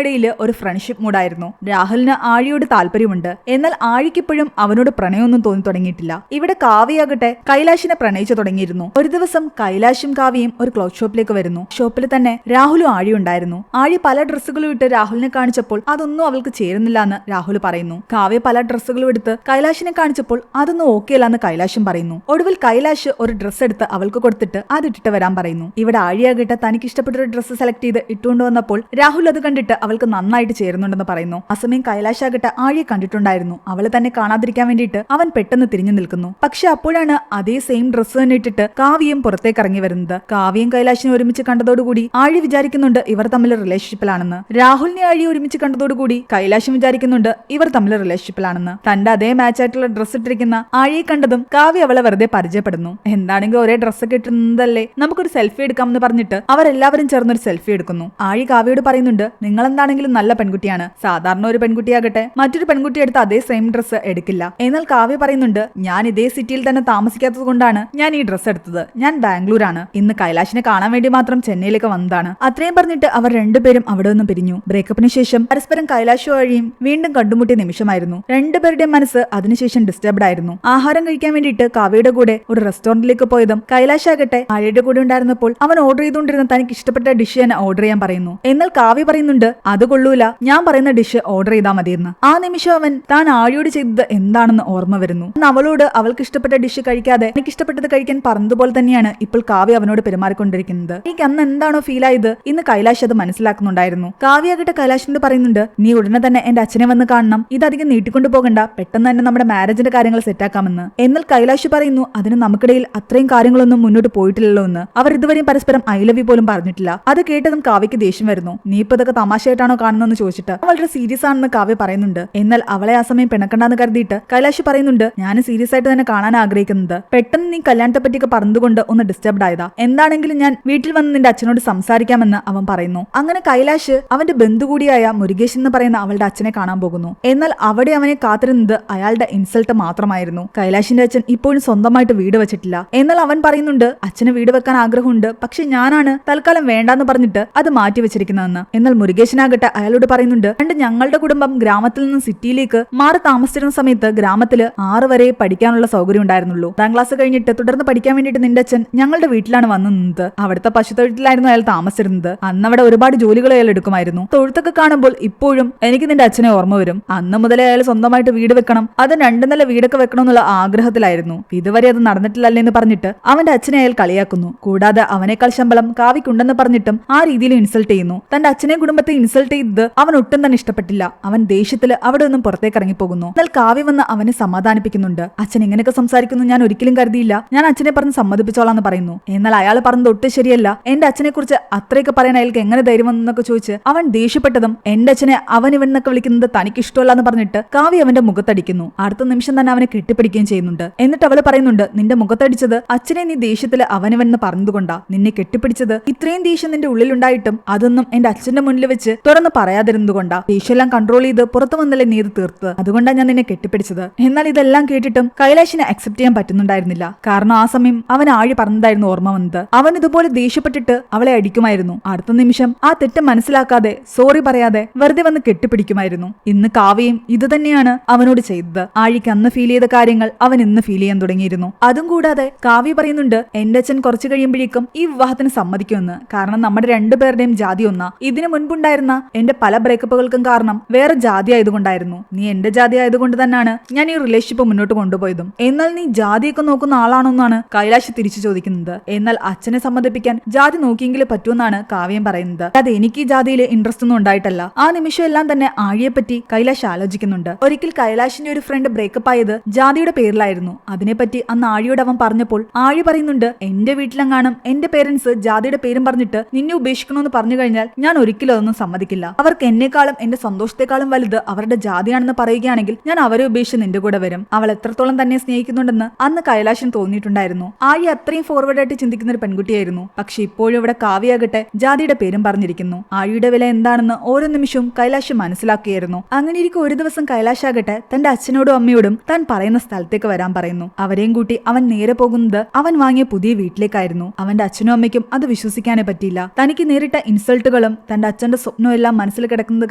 [SPEAKER 1] ഇടയിൽ ഒരു ഫ്രണ്ട്ഷിപ്പ് മൂഡായിരുന്നു. രാഹുലിന് ആഴിയോട് താല്പര്യമുണ്ട്. എന്നാൽ ആഴിക്കിപ്പോഴും അവനോട് പ്രണയമൊന്നും തോന്നി തുടങ്ങിയിട്ടില്ല. ഇവിടെ കാവ്യയാകട്ടെ കൈലാഷിനെ പ്രണയിച്ചു തുടങ്ങിയിരുന്നു. ഒരു ദിവസം കൈലാഷും കാവ്യയും ഒരു ക്ലോത്ത് ഷോപ്പിലേക്ക് വരുന്നു. ഷോപ്പിൽ തന്നെ രാഹുലും ആഴിയും ഉണ്ടായിരുന്നു. ആഴി പല ഡ്രസ്സുകളും ഇട്ട് രാഹുലിനെ കാണിച്ചപ്പോൾ അതൊന്നും അവൾക്ക് ചേരുന്നില്ല എന്ന് രാഹുൽ പറയുന്നു. കാവ്യ പല ഡ്രസ്സുകളും എടുത്ത് കൈലാഷിനെ കാണിച്ചപ്പോൾ അതൊന്നും ഓക്കെ അല്ല എന്ന് കൈലാഷും പറയുന്നു. ഒടുവിൽ കൈലാഷ് ഒരു ഡ്രസ്സ് എടുത്ത് അവൾക്ക് കൊടുത്തിട്ട് അത് ഇട്ടിട്ട് വരാൻ പറയുന്നു. ഇവിടെ ആഴിയാകട്ടെ തനിക്ക് ഇഷ്ടപ്പെട്ട ഒരു ഡ്രസ്സ് സെലക്ട് ചെയ്ത് ഇട്ടുകൊണ്ട് വന്നപ്പോൾ രാഹുൽ അത് കണ്ടിട്ട് അവൾക്ക് നന്നായിട്ട് ചേരുന്നുണ്ടെന്ന് പറയുന്നു. അസമയം കൈലാഷ് ആകട്ടെ ആഴിയെ കണ്ടിട്ടുണ്ടായിരുന്നു. അവളെ തന്നെ കാണാതിരിക്കാൻ വേണ്ടിയിട്ട് അവൻ പെട്ടെന്ന് തിരിഞ്ഞു നിൽക്കുന്നു. പക്ഷെ അപ്പോഴാണ് അതേ സെയിം ഡ്രസ്സ് തന്നെ ഇട്ടിട്ട് കാവ്യയും പുറത്തേക്ക് ഇറങ്ങി വരുന്നത്. കാവ്യയും കൈലാഷിനെ ഒരുമിച്ച് കണ്ടതോടുകൂടി ആഴി വിചാരിക്കുന്നുണ്ട് ഇവർ തമ്മിൽ റിലേഷൻഷിപ്പിലാണെന്ന്. രാഹുലിനെ ആഴി ഒരുമിച്ച് കണ്ടതോടുകൂടി കൈലാഷും വിചാരിക്കുന്നുണ്ട് ഇവർ തമ്മിൽ റിലേഷൻഷിപ്പിലാണെന്ന്. തന്റെ അതേ മാച്ച് ആയിട്ടുള്ള ഡ്രസ്സ് ഇട്ടിരിക്കുന്ന ആഴിയെ കണ്ടതും കാവ്യ അവളെ വെറുതെ പരിചയപ്പെടുന്നു. എന്താണെങ്കിൽ ഒരേ ഡ്രസ്സൊക്കെ ഇട്ടുന്നതല്ലേ, നമുക്കൊരു സെൽഫി എടുക്കാമെന്ന് പറഞ്ഞിട്ട് അവരെല്ലാവരും ചേർന്നൊരു സെൽഫി എടുക്കുന്നു. ആഴി കാവ്യയോട് പറയുന്നുണ്ട് നിങ്ങൾ എന്താണെങ്കിലും നല്ല പെൺകുട്ടിയാണ്. സാധാരണ ഒരു പെൺകുട്ടിയാകട്ടെ മറ്റൊരു പെൺകുട്ടി എടുത്ത് അതേ സെയിം ഡ്രസ്സ് എടുക്കില്ല. എന്നാൽ കാവ്യ പറയുന്നുണ്ട് ഞാൻ ഇതേ സിറ്റിയിൽ തന്നെ താമസിക്കാത്തത് കൊണ്ടാണ് ഞാൻ ഈ ഡ്രസ്സ് എടുത്തത്. ഞാൻ ബാംഗ്ലൂരാണ്. ഇന്ന് കൈലാഷിനെ കാണാൻ വേണ്ടി മാത്രം ചെന്നൈയിലേക്ക് വന്നതാണ്. അത്രയും പറഞ്ഞിട്ട് അവർ രണ്ടുപേരും അവിടെ നിന്നും പിരിഞ്ഞു. ബ്രേക്കപ്പിന് ശേഷം പരസ്പരം കൈലാഷും ആഴിയും വീണ്ടും കണ്ടുമുട്ടിയ നിമിഷമായിരുന്നു. രണ്ടുപേരുടെയും മനസ്സ് അതിനുശേഷം ഡിസ്റ്റർബ്ഡ് ആയിരുന്നു. ആഹാരം കഴിക്കാൻ വേണ്ടിയിട്ട് കാവ്യയുടെ കൂടെ ഒരു റെസ്റ്റോറന്റിലേക്ക് പോയതും കൈലാഷ് ആകട്ടെ ആഴിയുടെ കൂടെ ഉണ്ടായിരുന്നപ്പോൾ അവൻ ഓർഡർ ചെയ്തുകൊണ്ടിരുന്ന തനിക്ക് ഇഷ്ടപ്പെട്ട ഡിഷ് തന്നെ ഓർഡർ ചെയ്യാൻ പറയുന്നു. എന്നാൽ കാവ്യ പറയുന്നുണ്ട് അത് കൊള്ളൂല, ഞാൻ പറയുന്ന ഡിഷ് ഓർഡർ ചെയ്താൽ മതിയെന്ന്. ആ നിമിഷം അവൻ താൻ ആഴിയോട് ചെയ്തത് എന്താണെന്ന് ഓർമ്മ വരുന്നു. അവളോട് അവൾക്ക് ഇഷ്ടപ്പെട്ട ഡിഷ് കഴിക്കാതെ എനിക്ക് ഇഷ്ടപ്പെട്ടത് കഴിക്കാൻ പറഞ്ഞതുപോലെ തന്നെയാണ് ഇപ്പോൾ കാവ്യ അവനോട് പെരുമാറിക്കൊണ്ടിരിക്കുന്നത്. എനിക്ക് അന്ന് എന്താണോ ഫീൽ ആയത് ഇന്ന് കൈലാഷ് അത് മനസ്സിലാക്കുന്നുണ്ടായിരുന്നു. കാവ്യ ആകട്ടെ കൈലാഷിനോട് പറയുന്നുണ്ട് നീ ഉടനെ തന്നെ എന്റെ അച്ഛനെ വന്ന് കാണണം, ഇതധികം നീട്ടിക്കൊണ്ടു പോകണ്ട, പെട്ടെന്ന് തന്നെ നമ്മുടെ മാരേജിന്റെ കാര്യങ്ങൾ സെറ്റാക്കാമെന്ന്. എന്നാൽ കൈലാഷ് പറയുന്നു അതിന് നമുക്കിടയിൽ അത്രയും കാര്യങ്ങളൊന്നും മുന്നോട്ട് പോയിട്ടില്ലല്ലോ എന്ന്. അവർ ഇതുവരെയും പരസ്പരം ഐ ലവ് യു പോലും പറഞ്ഞിട്ടില്ല. അത് കേട്ടതും കാവ്യക്ക് ദേഷ്യം വരുന്നു. നീ ഇപ്പൊ ഇതൊക്കെ തമാശയായിട്ടാണോ കാണുന്നതെന്ന് ചോദിച്ചിട്ട് വളരെ സീരിയസ് ആണെന്ന് കാവ്യ പറയുന്നുണ്ട്. എന്നാൽ അവളെ ആ സമയം പിണക്കണ്ടെന്ന് കരുതിയിട്ട് കൈലാഷ് പറയുന്നുണ്ട് ഞാൻ സീരിയസ് ആയിട്ട് തന്നെ കാണാൻ ആഗ്രഹിക്കുന്നത്. പെട്ടെന്ന് നീ കല്യാണത്തെ പറ്റിയൊക്കെ പറഞ്ഞുകൊണ്ട് ഒന്ന് ഡിസ്റ്റർബ്ഡ് ആയതാ. എന്താണെങ്കിലും ഞാൻ വീട്ടിൽ വന്ന് നിന്റെ അച്ഛനോട് സംസാരിക്കാമെന്ന് അവൻ പറയുന്നു. അങ്ങനെ കൈലാഷ് അവന്റെ ബന്ധു കൂടിയായ മുരുകേശൻ എന്ന് പറയുന്ന അവളുടെ അച്ഛനെ കാണാൻ പോകുന്നു. എന്നാൽ അവിടെ അവനെ കാത്തിരുന്നത് അയാളുടെ ഇൻസൾട്ട് മാത്രമായിരുന്നു. കൈലാഷിന്റെ അച്ഛൻ ഇപ്പോഴും സ്വന്തമായിട്ട് വീട് വെച്ചിട്ടില്ല. എന്നാൽ അവൻ പറയുന്നുണ്ട് അച്ഛന് വീട് വെക്കാൻ ആഗ്രഹമുണ്ട്, പക്ഷെ ഞാനാണ് തൽക്കാലം വേണ്ടാന്ന് പറഞ്ഞിട്ട് അത് മാറ്റി വെച്ചിരിക്കുന്നതെന്ന്. എന്നാൽ മുരുകേശനാകട്ടെ അയാളോട് പറയുന്നുണ്ട് പണ്ട് ഞങ്ങളുടെ കുടുംബം ഗ്രാമത്തിൽ നിന്ന് സിറ്റിയിലേക്ക് മാറി താമസിച്ചിരുന്ന സമയത്ത് ഗ്രാമത്തില് 6 വരെ പഠിക്കാനുള്ള സൗകര്യം ഉണ്ടായിരുന്നുള്ളൂ. 10ാം ക്ലാസ് കഴിഞ്ഞിട്ട് തുടർന്ന് പഠിക്കാൻ വേണ്ടിയിട്ട് നിന്റെ അച്ഛൻ ഞങ്ങളുടെ വീട്ടിലാണ് വന്നു നിന്നത്. അവിടുത്തെ പശുത്തൊഴുത്തിലായിരുന്നു അയാൾ താമസിച്ചിരുന്നത്. അന്ന് അവിടെ ഒരുപാട് ജോലികൾ അയാൾ എടുക്കുമായിരുന്നു. തൊഴുത്തൊക്കെ കാണുമ്പോൾ ഇപ്പോഴും എനിക്ക് നിന്റെ അച്ഛനെ ഓർമ്മ വരും. അന്ന് മുതലേ അയാൾ സ്വന്തമായിട്ട് വീട് വെക്കണം, അത് 2 നില വീടൊക്കെ വെക്കണം എന്നുള്ള ആഗ്രഹത്തിലായിരുന്നു. ഇതുവരെ അത് നടന്നിട്ടില്ലല്ലേ എന്ന് പറഞ്ഞിട്ട് അവന്റെ അച്ഛനെ അയാൾ കളിയാക്കുന്നു. കൂടാതെ അവനേക്കാൾ ശമ്പളം കാവ്യക്കുണ്ടെന്ന് പറഞ്ഞിട്ടും ആ രീതിയിൽ ഇൻസൾട്ട് ചെയ്യുന്നു. തന്റെ അച്ഛനെ കുടുംബത്തെ ഇൻസൾട്ട് ചെയ്തത് അവൻ ഒട്ടും തന്നെ ഇഷ്ടപ്പെട്ടില്ല. അവൻ ദേഷ്യത്തില് അവിടെ നിന്നും പുറത്തേക്ക് ഇറങ്ങിപ്പോകുന്നു. എന്നാൽ കാവ്യ വന്ന് അവനെ സമാധാനിപ്പിക്കുന്നുണ്ട്. അച്ഛൻ ഇങ്ങനെയൊക്കെ സംസാരിക്കുന്നു ഞാൻ ഒരിക്കലും കരുതിയില്ല, ഞാൻ അച്ഛനെ പറഞ്ഞ് സമ്മതിപ്പിച്ചോളാന്ന് പറയുന്നു. എന്നാൽ അയാൾ പറഞ്ഞത് ഒട്ടും ശരിയല്ല, എന്റെ അച്ഛനെ കുറിച്ച് അത്രയൊക്കെ പറയാൻ അയാൾക്ക് എങ്ങനെ ധൈര്യം വന്നൊക്കെ ചോദിച്ച് അവൻ ദേഷ്യപ്പെട്ടതും എന്റെ അച്ഛനെ അവൻ ഇവനൊക്കെ വിളിക്കുന്നത് തനിക്ക് ഇഷ്ടമല്ല എന്ന് പറഞ്ഞിട്ട് കാവ്യ അവന്റെ മുഖത്തടിക്കുന്നു. അടുത്ത നിമിഷം തന്നെ അവനെ കെട്ടിപ്പിടിക്കുകയും ചെയ്യുന്നുണ്ട്. എന്നിട്ട് അവള് പറയുന്നുണ്ട് നിന്റെ മുഖത്തടിച്ചത് അച്ഛനെ നീ ദേഷ്യത്തില് അവനവെന്ന് പറഞ്ഞതുകൊണ്ടാ, നിന്നെ കെട്ടിപ്പിടിച്ചത് ഇത്രയും ദേഷ്യം നിന്റെ ഉള്ളിലുണ്ടായിട്ടും അതൊന്നും എന്റെ അച്ഛന്റെ മുന്നിൽ വെച്ച് തുറന്ന് പറയാതിരുന്നതുകൊണ്ടാ. ദേഷ്യമെല്ലാം കൺട്രോൾ ചെയ്ത് പുറത്തു വന്നല്ലേ നീ ഇത് തീർത്തത്, അതുകൊണ്ടാണ് ഞാൻ നിന്നെ കെട്ടിപ്പിടിച്ചത്. എന്നാൽ ഇതെല്ലാം കേട്ടിട്ടും കൈലാഷിനെ അക്സെപ്റ്റ് ചെയ്യാൻ പറ്റുന്നുണ്ടായിരുന്നില്ല. കാരണം ആ സമയം അവൻ ആഴി പറഞ്ഞതായിരുന്നു ഓർമ്മ വന്നത്. അവൻ ഇതുപോലെ ദേഷ്യപ്പെട്ടിട്ട് അവളെ അടിക്കുമായിരുന്നു. അടുത്ത നിമിഷം ആ തെറ്റ് മനസ്സിലാക്കാതെ സോറി പറയാതെ വെറുതെ വന്ന് കെട്ടിപ്പിടിക്കുമായിരുന്നു. ഇന്ന് കാവ്യയും ഇത് തന്നെയാണ് അവനോട് ചെയ്തത്. ആഴിക്ക് അന്ന് ഫീൽ ചെയ്ത കാര്യങ്ങൾ അവൻ ഇന്ന് ഫീൽ ചെയ്യാൻ തുടങ്ങിയിരുന്നു. അതും കൂടാതെ കാവ്യ പറയുന്നുണ്ട് എന്റെ അച്ഛൻ കുറച്ചു കഴിയുമ്പോഴേക്കും ഈ വിവാഹത്തിന് സമ്മതിക്കുമെന്ന്. കാരണം നമ്മുടെ രണ്ടുപേരുടെയും ജാതി ഒന്നാണ്. തോന്നുന്ന ഇതിനു മുൻപുണ്ടായിരുന്ന എന്റെ പല ബ്രേക്കപ്പുകൾക്കും കാരണം വേറെ ജാതി ആയതുകൊണ്ടായിരുന്നു. നീ എന്റെ ജാതി ആയതുകൊണ്ട് തന്നെയാണ് ഞാൻ ഈ റിലേഷൻഷിപ്പ് മുന്നോട്ട് കൊണ്ടുപോയതും. എന്നാൽ നീ ജാതിയൊക്കെ നോക്കുന്ന ആളാണെന്നാണ് കൈലാഷ് തിരിച്ചു ചോദിക്കുന്നത്. എന്നാൽ അച്ഛനെ സമ്മതിപ്പിക്കാൻ ജാതി നോക്കിയെങ്കിലും പറ്റുമെന്നാണ് കാവ്യം പറയുന്നത്. അത് എനിക്ക് ഈ ജാതിയിൽ ഇൻട്രസ്റ്റ് ഒന്നും ഉണ്ടായിട്ടല്ല. ആ നിമിഷം എല്ലാം തന്നെ ആഴിയെപ്പറ്റി കൈലാഷ് ആലോചിക്കുന്നുണ്ട്. ഒരിക്കൽ കൈലാഷിന്റെ ഒരു ഫ്രണ്ട് ബ്രേക്കപ്പ് ആയത് ജാതിയുടെ പേരിലായിരുന്നു. അതിനെപ്പറ്റി അന്ന് ആഴിയോട് അവൻ പറഞ്ഞപ്പോൾ ആഴി പറയുന്നുണ്ട്, എന്റെ വീട്ടിലെങ്ങാനും എന്റെ പേരൻസ് ജാതിയുടെ പേരും പറഞ്ഞിട്ട് നിന്നെ ഉപേക്ഷിക്കണമെന്ന് പറഞ്ഞു കഴിഞ്ഞാൽ ഞാൻ ഒരിക്കലും അതൊന്നും സമ്മതിക്കില്ല. അവർക്ക് എന്നെക്കാളും എന്റെ സന്തോഷത്തെക്കാളും വലുത് അവരുടെ ജാതിയാണെന്ന് പറയുകയാണെങ്കിൽ ഞാൻ അവരെ ഉപേക്ഷിച്ച് നിന്റെ കൂടെ വരും. അവൾ എത്രത്തോളം തന്നെ സ്നേഹിക്കുന്നുണ്ടെന്ന് അന്ന് കൈലാഷിന് തോന്നിയിട്ടുണ്ടായിരുന്നു. ആഴി അത്രയും ഫോർവേഡ് ആയിട്ട് ചിന്തിക്കുന്ന ഒരു പെൺകുട്ടിയായിരുന്നു. പക്ഷെ ഇപ്പോഴും ഇവിടെ കാവ്യാകട്ടെ ജാതിയുടെ പേരും പറഞ്ഞിരിക്കുന്നു. ആഴിയുടെ വില എന്താണെന്ന് ഓരോ നിമിഷവും കൈലാഷ് മനസ്സിലാക്കിയായിരുന്നു. അങ്ങനെ ഇരിക്കും ഒരു ദിവസം കൈലാഷ് ആകട്ടെ തന്റെ അച്ഛനോടും അമ്മയോടും താൻ പറയുന്ന സ്ഥലത്തേക്ക് വരാൻ പറയുന്നു. അവരെയും കൂട്ടി അവൻ നേരെ പോകുന്നത് അവൻ വാങ്ങിയ പുതിയ വീട്ടിലേക്കായിരുന്നു. അവന്റെ അച്ഛനും അമ്മയ്ക്കും അത് വിശ്വസിക്കാനേ പറ്റിയില്ല. തനിക്ക് നേരിട്ട ഇൻസൾട്ടുകളും തന്റെ അച്ഛന്റെ സ്വപ്നവും എല്ലാം മനസ്സിൽ കിടക്കുന്നത്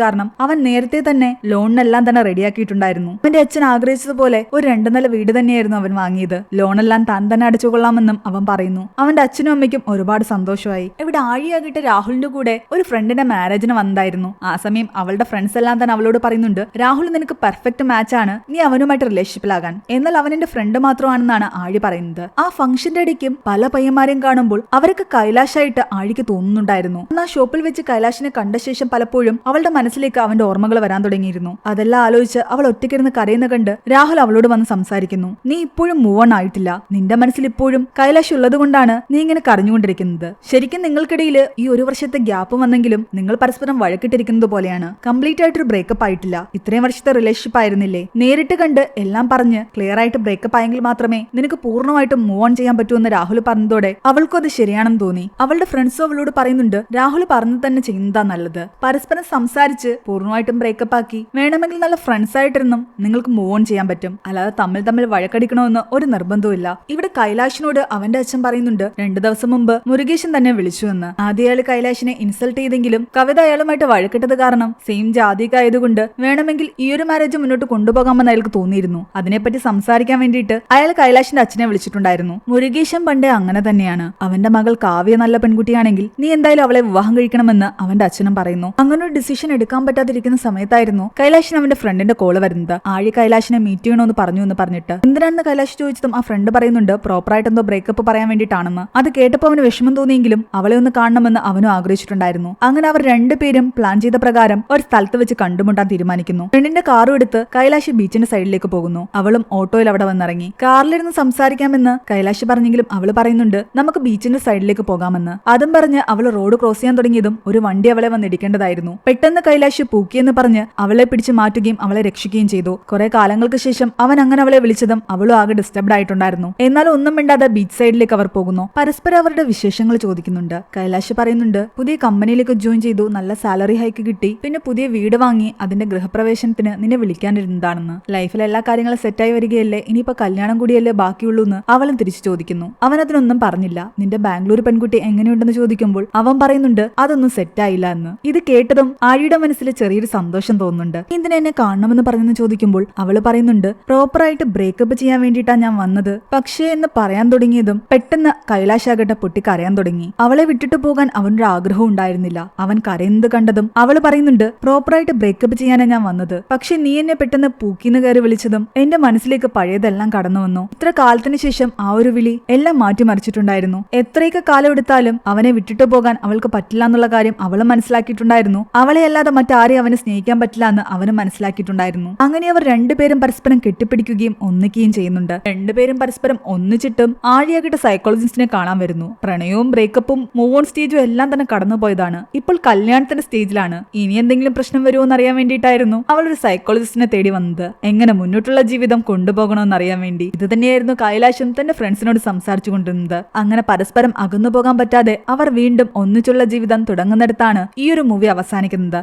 [SPEAKER 1] കാരണം അവൻ നേരത്തെ തന്നെ ലോണെല്ലാം തന്നെ റെഡിയാക്കിയിട്ടുണ്ടായിരുന്നു. അവന്റെ അച്ഛൻ ആഗ്രഹിച്ചതുപോലെ ഒരു 2 നില വീട് തന്നെയായിരുന്നു അവൻ വാങ്ങിയത്. ലോണെല്ലാം താൻ തന്നെ അടച്ചുകൊള്ളാമെന്നും അവൻ പറയുന്നു. അവന്റെ അച്ഛനും അമ്മയ്ക്കും ഒരുപാട് സന്തോഷമായി. ഇവിടെ ആഴിയാകിട്ട് രാഹുലിന്റെ കൂടെ ഒരു ഫ്രണ്ടിന്റെ മാരേജിന് വന്നായിരുന്നു. ആ സമയം അവളുടെ ഫ്രണ്ട്സ് എല്ലാം തന്നെ അവളോട് പറയുന്നുണ്ട്, രാഹുൽ നിനക്ക് പെർഫെക്റ്റ് മാച്ച് ആണ്, നീ അവനുമായിട്ട് റിലേഷൻഷിപ്പിലാകാൻ. എന്നാൽ അവൻ എന്റെ ഫ്രണ്ട് മാത്രമാണെന്നാണ് ആഴി പറയുന്നത്. ആ ഫംഗ്ഷന്റെ ഇടയ്ക്കും പല പയ്യന്മാരെയും കാണുമ്പോൾ അവർക്ക് കൈലാഷായിട്ട് ആഴിക്ക് തോന്നുന്നുണ്ടായിരുന്നു. ആ ഷോപ്പിൽ വെച്ച് കൈലാഷിനെ കണ്ട ശേഷം പലപ്പോഴും അവളുടെ മനസ്സിലേക്ക് അവന്റെ ഓർമ്മകൾ വരാൻ തുടങ്ങിയിരുന്നു. അതെല്ലാം ആലോചിച്ച് അവൾ ഒറ്റയ്ക്കിരുന്ന് കരയുന്ന കണ്ട് രാഹുൽ അവളോട് വന്ന് സംസാരിക്കുന്നു. നീ ഇപ്പോഴും മൂവ് ഓൺ ആയിട്ടില്ല. നിന്റെ മനസ്സിൽ ഇപ്പോഴും കൈലാഷ് ഉള്ളത് കൊണ്ടാണ് നീ ഇങ്ങനെ കരഞ്ഞുകൊണ്ടിരിക്കുന്നത്. ശരിക്കും നിങ്ങൾക്കിടയിൽ ഈ 1 വർഷത്തെ ഗ്യാപ്പ് വന്നെങ്കിലും നിങ്ങൾ പരസ്പരം വഴക്കിട്ടിരിക്കുന്നത് പോലെയാണ്. കംപ്ലീറ്റ് ആയിട്ടൊരു ബ്രേക്കപ്പ് ആയിട്ടില്ല. ഇത്രയും വർഷത്തെ റിലേഷൻഷിപ്പ് ആയിരുന്നില്ലേ? നേരിട്ട് കണ്ട് എല്ലാം പറഞ്ഞ് ക്ലിയർ ആയിട്ട് ബ്രേക്കപ്പ് ആയെങ്കിൽ മാത്രമേ നിനക്ക് പൂർണ്ണമായിട്ടും മൂവ് ഓൺ ചെയ്യാൻ പറ്റൂ എന്ന് രാഹുൽ പറഞ്ഞതോടെ അവൾക്കും അത് ശരിയാണെന്ന് തോന്നി. അവളുടെ ഫ്രണ്ട്സും അവളോട് പറയുന്നുണ്ട്, രാഹുൽ പറഞ്ഞു തന്നെ ചെയ്യുന്നതാ നല്ലത്. പരസ്പരം സംസാരിച്ച് പൂർണ്ണമായിട്ടും ബ്രേക്കപ്പ് ആക്കി വേണമെങ്കിൽ നല്ല ഫ്രണ്ട്സ് ആയിട്ടിരുന്നും നിങ്ങൾക്ക് മൂവ് ഓൺ ചെയ്യാൻ പറ്റും. അല്ലാതെ തമ്മിൽ വഴക്കടിക്കണമെന്ന് ഒരു നിർബന്ധമില്ല. ഇവിടെ കൈലാഷിനോട് അവന്റെ അച്ഛൻ പറയുന്നുണ്ട്, 2 ദിവസം മുമ്പ് മുരുകേശൻ തന്നെ വിളിച്ചു എന്ന്. ആദ്യ അയാൾ കൈലാഷിനെ ഇൻസൾട്ട് ചെയ്തെങ്കിലും കവിത അയാളുമായിട്ട് വഴക്കിട്ടത് കാരണം സെയിം ജാതിയൊക്കെ ആയതുകൊണ്ട് വേണമെങ്കിൽ ഈ ഒരു മാരേജ് മുന്നോട്ട് കൊണ്ടുപോകാമെന്ന് അയാൾക്ക് തോന്നിയിരുന്നു. അതിനെപ്പറ്റി സംസാരിക്കാൻ വേണ്ടിയിട്ട് അയാൾ കൈലാഷിന്റെ അച്ഛനെ വിളിച്ചിട്ടുണ്ടായിരുന്നു. മുരുകേശൻ പണ്ടേ അങ്ങനെ തന്നെയാണ്. അവന്റെ മകൾ കാവ്യ നല്ല പെൺകുട്ടിയാണെങ്കിൽ നീ എന്തായാലും അവളെ വിവാഹം കഴിക്കണമെന്ന് അവന്റെ അച്ഛനും പറയുന്നു. അങ്ങനെ ഒരു ഡിസിഷൻ എടുക്കാൻ പറ്റാതിരിക്കുന്ന സമയത്തായിരുന്നു കൈലാഷിന് അവന്റെ ഫ്രണ്ടിന്റെ കോള് വരുന്നത്. ആഴി കൈലാഷിനെ മീറ്റ് ചെയ്യണമെന്ന് പറഞ്ഞു എന്ന് പറഞ്ഞിട്ട്. എന്തിനാണെന്ന് കൈലാഷ് ചോദിച്ചതും ആ ഫ്രണ്ട് പറയുന്നുണ്ട്, പ്രോപ്പറായിട്ട് എന്തോ ബ്രേക്കപ്പ് പറയാൻ വേണ്ടിയിട്ടാണെന്ന്. അത് കേട്ടപ്പോൾ അവന് വിഷമം തോന്നിയെങ്കിലും അവളെ ഒന്ന് കാണണമെന്ന് അവനും ആഗ്രഹിച്ചിട്ടുണ്ടായിരുന്നു. അങ്ങനെ അവർ 2 പേരും പ്ലാൻ ചെയ്ത പ്രകാരം ഒരു സ്ഥലത്ത് വെച്ച് കണ്ടുമുട്ടാൻ തീരുമാനിക്കുന്നു. ഫ്രണ്ടിന്റെ കാറും എടുത്ത് കൈലാഷ് ബീച്ചിന്റെ സൈഡിലേക്ക് പോകുന്നു. അവളും ഓട്ടോയിൽ അവിടെ വന്നിറങ്ങി. കാറിലിരുന്ന് സംസാരിക്കാമെന്ന് കൈലാഷ് പറഞ്ഞെങ്കിലും അവള് പറയുന്നുണ്ട്, നമുക്ക് ബീച്ചിന്റെ സൈഡിലേക്ക് പോകാമെന്ന്. അതും പറഞ്ഞ് അവൾ റോഡ് ക്രോസ് ചെയ്യാൻ തുടങ്ങിയതും ഒരു വണ്ടി അവളെ വന്നിടിക്കേണ്ടതായിരുന്നു. പെട്ടെന്ന് കൈലാഷ് പൂക്കിയെന്ന് പറഞ്ഞ് അവളെ പിടിച്ചു മാറ്റുകയും അവളെ രക്ഷിക്കുകയും ചെയ്തു. കുറെ കാലങ്ങൾക്ക് ശേഷം അവൻ അങ്ങനെ അവളെ വിളിച്ചതും അവളും ആകെ ഡിസ്റ്റർബ്ഡ് ആയിട്ടുണ്ടായിരുന്നു. എന്നാലും ഒന്നും മിണ്ടാതെ ബീച്ച് സൈഡിലേക്ക് അവർ പോകുന്നു. പരസ്പരം അവരുടെ വിശേഷങ്ങൾ ചോദിക്കുന്നുണ്ട്. കൈലാഷ് പറയുന്നുണ്ട്, പുതിയ കമ്പനിയിലേക്ക് ജോയിൻ ചെയ്തു, നല്ല സാലറി ഹൈക്ക് കിട്ടി, പിന്നെ പുതിയ വീട് വാങ്ങി, അതിന്റെ ഗൃഹപ്രവേശനത്തിന് നിന്നെ വിളിക്കാനിരുന്നതാണെന്ന്. ലൈഫിൽ എല്ലാ കാര്യങ്ങളും സെറ്റായി വരികയല്ലേ, ഇനിയിപ്പോ കല്യാണം കൂടിയല്ലേ ബാക്കിയുള്ളൂ എന്ന് അവളും തിരിച്ചു ചോദിക്കുന്നു. അവൻ അതിനൊന്നും പറഞ്ഞില്ല. നിന്റെ ബാംഗ്ലൂർ പെൺകുട്ടി എങ്ങനെയുണ്ടെന്ന് ചോദിക്കുമ്പോൾ അവൻ പറയുന്നുണ്ട്, അതൊന്നും സെറ്റായില്ല എന്ന്. ഇത് കേട്ടതും ആഴിയുടെ മനസ്സിൽ ചെറിയൊരു സന്തോഷം തോന്നുന്നുണ്ട്. എന്തിനാ എന്നെ കാണണമെന്ന് പറഞ്ഞെന്ന് ചോദിക്കുമ്പോൾ അവള് പറയുന്നുണ്ട്, പ്രോപ്പറായിട്ട് ബ്രേക്കപ്പ് ചെയ്യാൻ വേണ്ടിയിട്ടാ ഞാൻ വന്നത്. പക്ഷേ എന്ന് പറയാൻ തുടങ്ങിയതും പെട്ടെന്ന് കൈലാഷാകട്ടെ പൊട്ടിക്കരയാൻ തുടങ്ങി. അവളെ വിട്ടിട്ട് പോകാൻ അവനൊരു ആഗ്രഹവും ഉണ്ടായിരുന്നില്ല. അവൻ കരയുന്നത് കണ്ടതും അവള് പറയുന്നുണ്ട്, പ്രോപ്പറായിട്ട് ബ്രേക്കപ്പ് ചെയ്യാനാ ഞാൻ വന്നത്. പക്ഷെ നീ എന്നെ പെട്ടെന്ന് പൂക്കിന്ന് കയറി വിളിച്ചതും എന്റെ മനസ്സിലേക്ക് പഴയതെല്ലാം കടന്നു വന്നു. ഇത്ര കാലത്തിന് ശേഷം ആ ഒരു വിളി എല്ലാം മാറ്റിമറിച്ചിട്ടുണ്ടായിരുന്നു. എത്രയൊക്കെ കാലം എടുത്താലും അവനെ വിട്ടിട്ട് പോകാൻ അവൾക്ക് പറ്റില്ല എന്നുള്ള കാര്യം അവളും മനസ്സിലാക്കിയിട്ടുണ്ടായിരുന്നു. അവളെ അല്ലാതെ മറ്റാരെയും അവനെ സ്നേഹിക്കാൻ പറ്റില്ല എന്ന് അവനും മനസ്സിലാക്കിയിട്ടുണ്ടായിരുന്നു. അങ്ങനെ അവർ 2 പേരും പരസ്പരം കെട്ടിപ്പിടിക്കുകയും ഒന്നിക്കുകയും ചെയ്യുന്നുണ്ട്. 2 പേരും പരസ്പരം ഒന്നിച്ചിട്ടും ആഴിയാകിട്ട് സൈക്കോളജിസ്റ്റിനെ കാണാൻ വരുന്നു. പ്രണയവും ബ്രേക്കപ്പും മൂവ് ഓൺ സ്റ്റേജും എല്ലാം തന്നെ കടന്നുപോയതാണ്. ഇപ്പോൾ കല്യാണത്തിന്റെ സ്റ്റേജിലാണ്. ഇനി എന്തെങ്കിലും പ്രശ്നം വരുമോ എന്നറിയാൻ വേണ്ടിയിട്ടായിരുന്നു അവൾ ഒരു സൈക്കോളജിസ്റ്റിനെ തേടി വന്നത്. എങ്ങനെ മുന്നോട്ടുള്ള ജീവിതം കൊണ്ടുപോകണമെന്ന് അറിയാൻ വേണ്ടി. ഇത് തന്നെയായിരുന്നു കൈലാഷും തന്റെ ഫ്രണ്ട്സിനോട് സംസാരിച്ചു കൊണ്ടിരുന്നത്. അങ്ങനെ പരസ്പരം അകന്നു പോകാൻ പറ്റാതെ അവർ വീണ്ടും ഒന്നിച്ചുള്ള ജീവിതം തുടങ്ങുന്നിടത്താണ് ഈ ഒരു മൂവി അവസാനിക്കുന്നത്.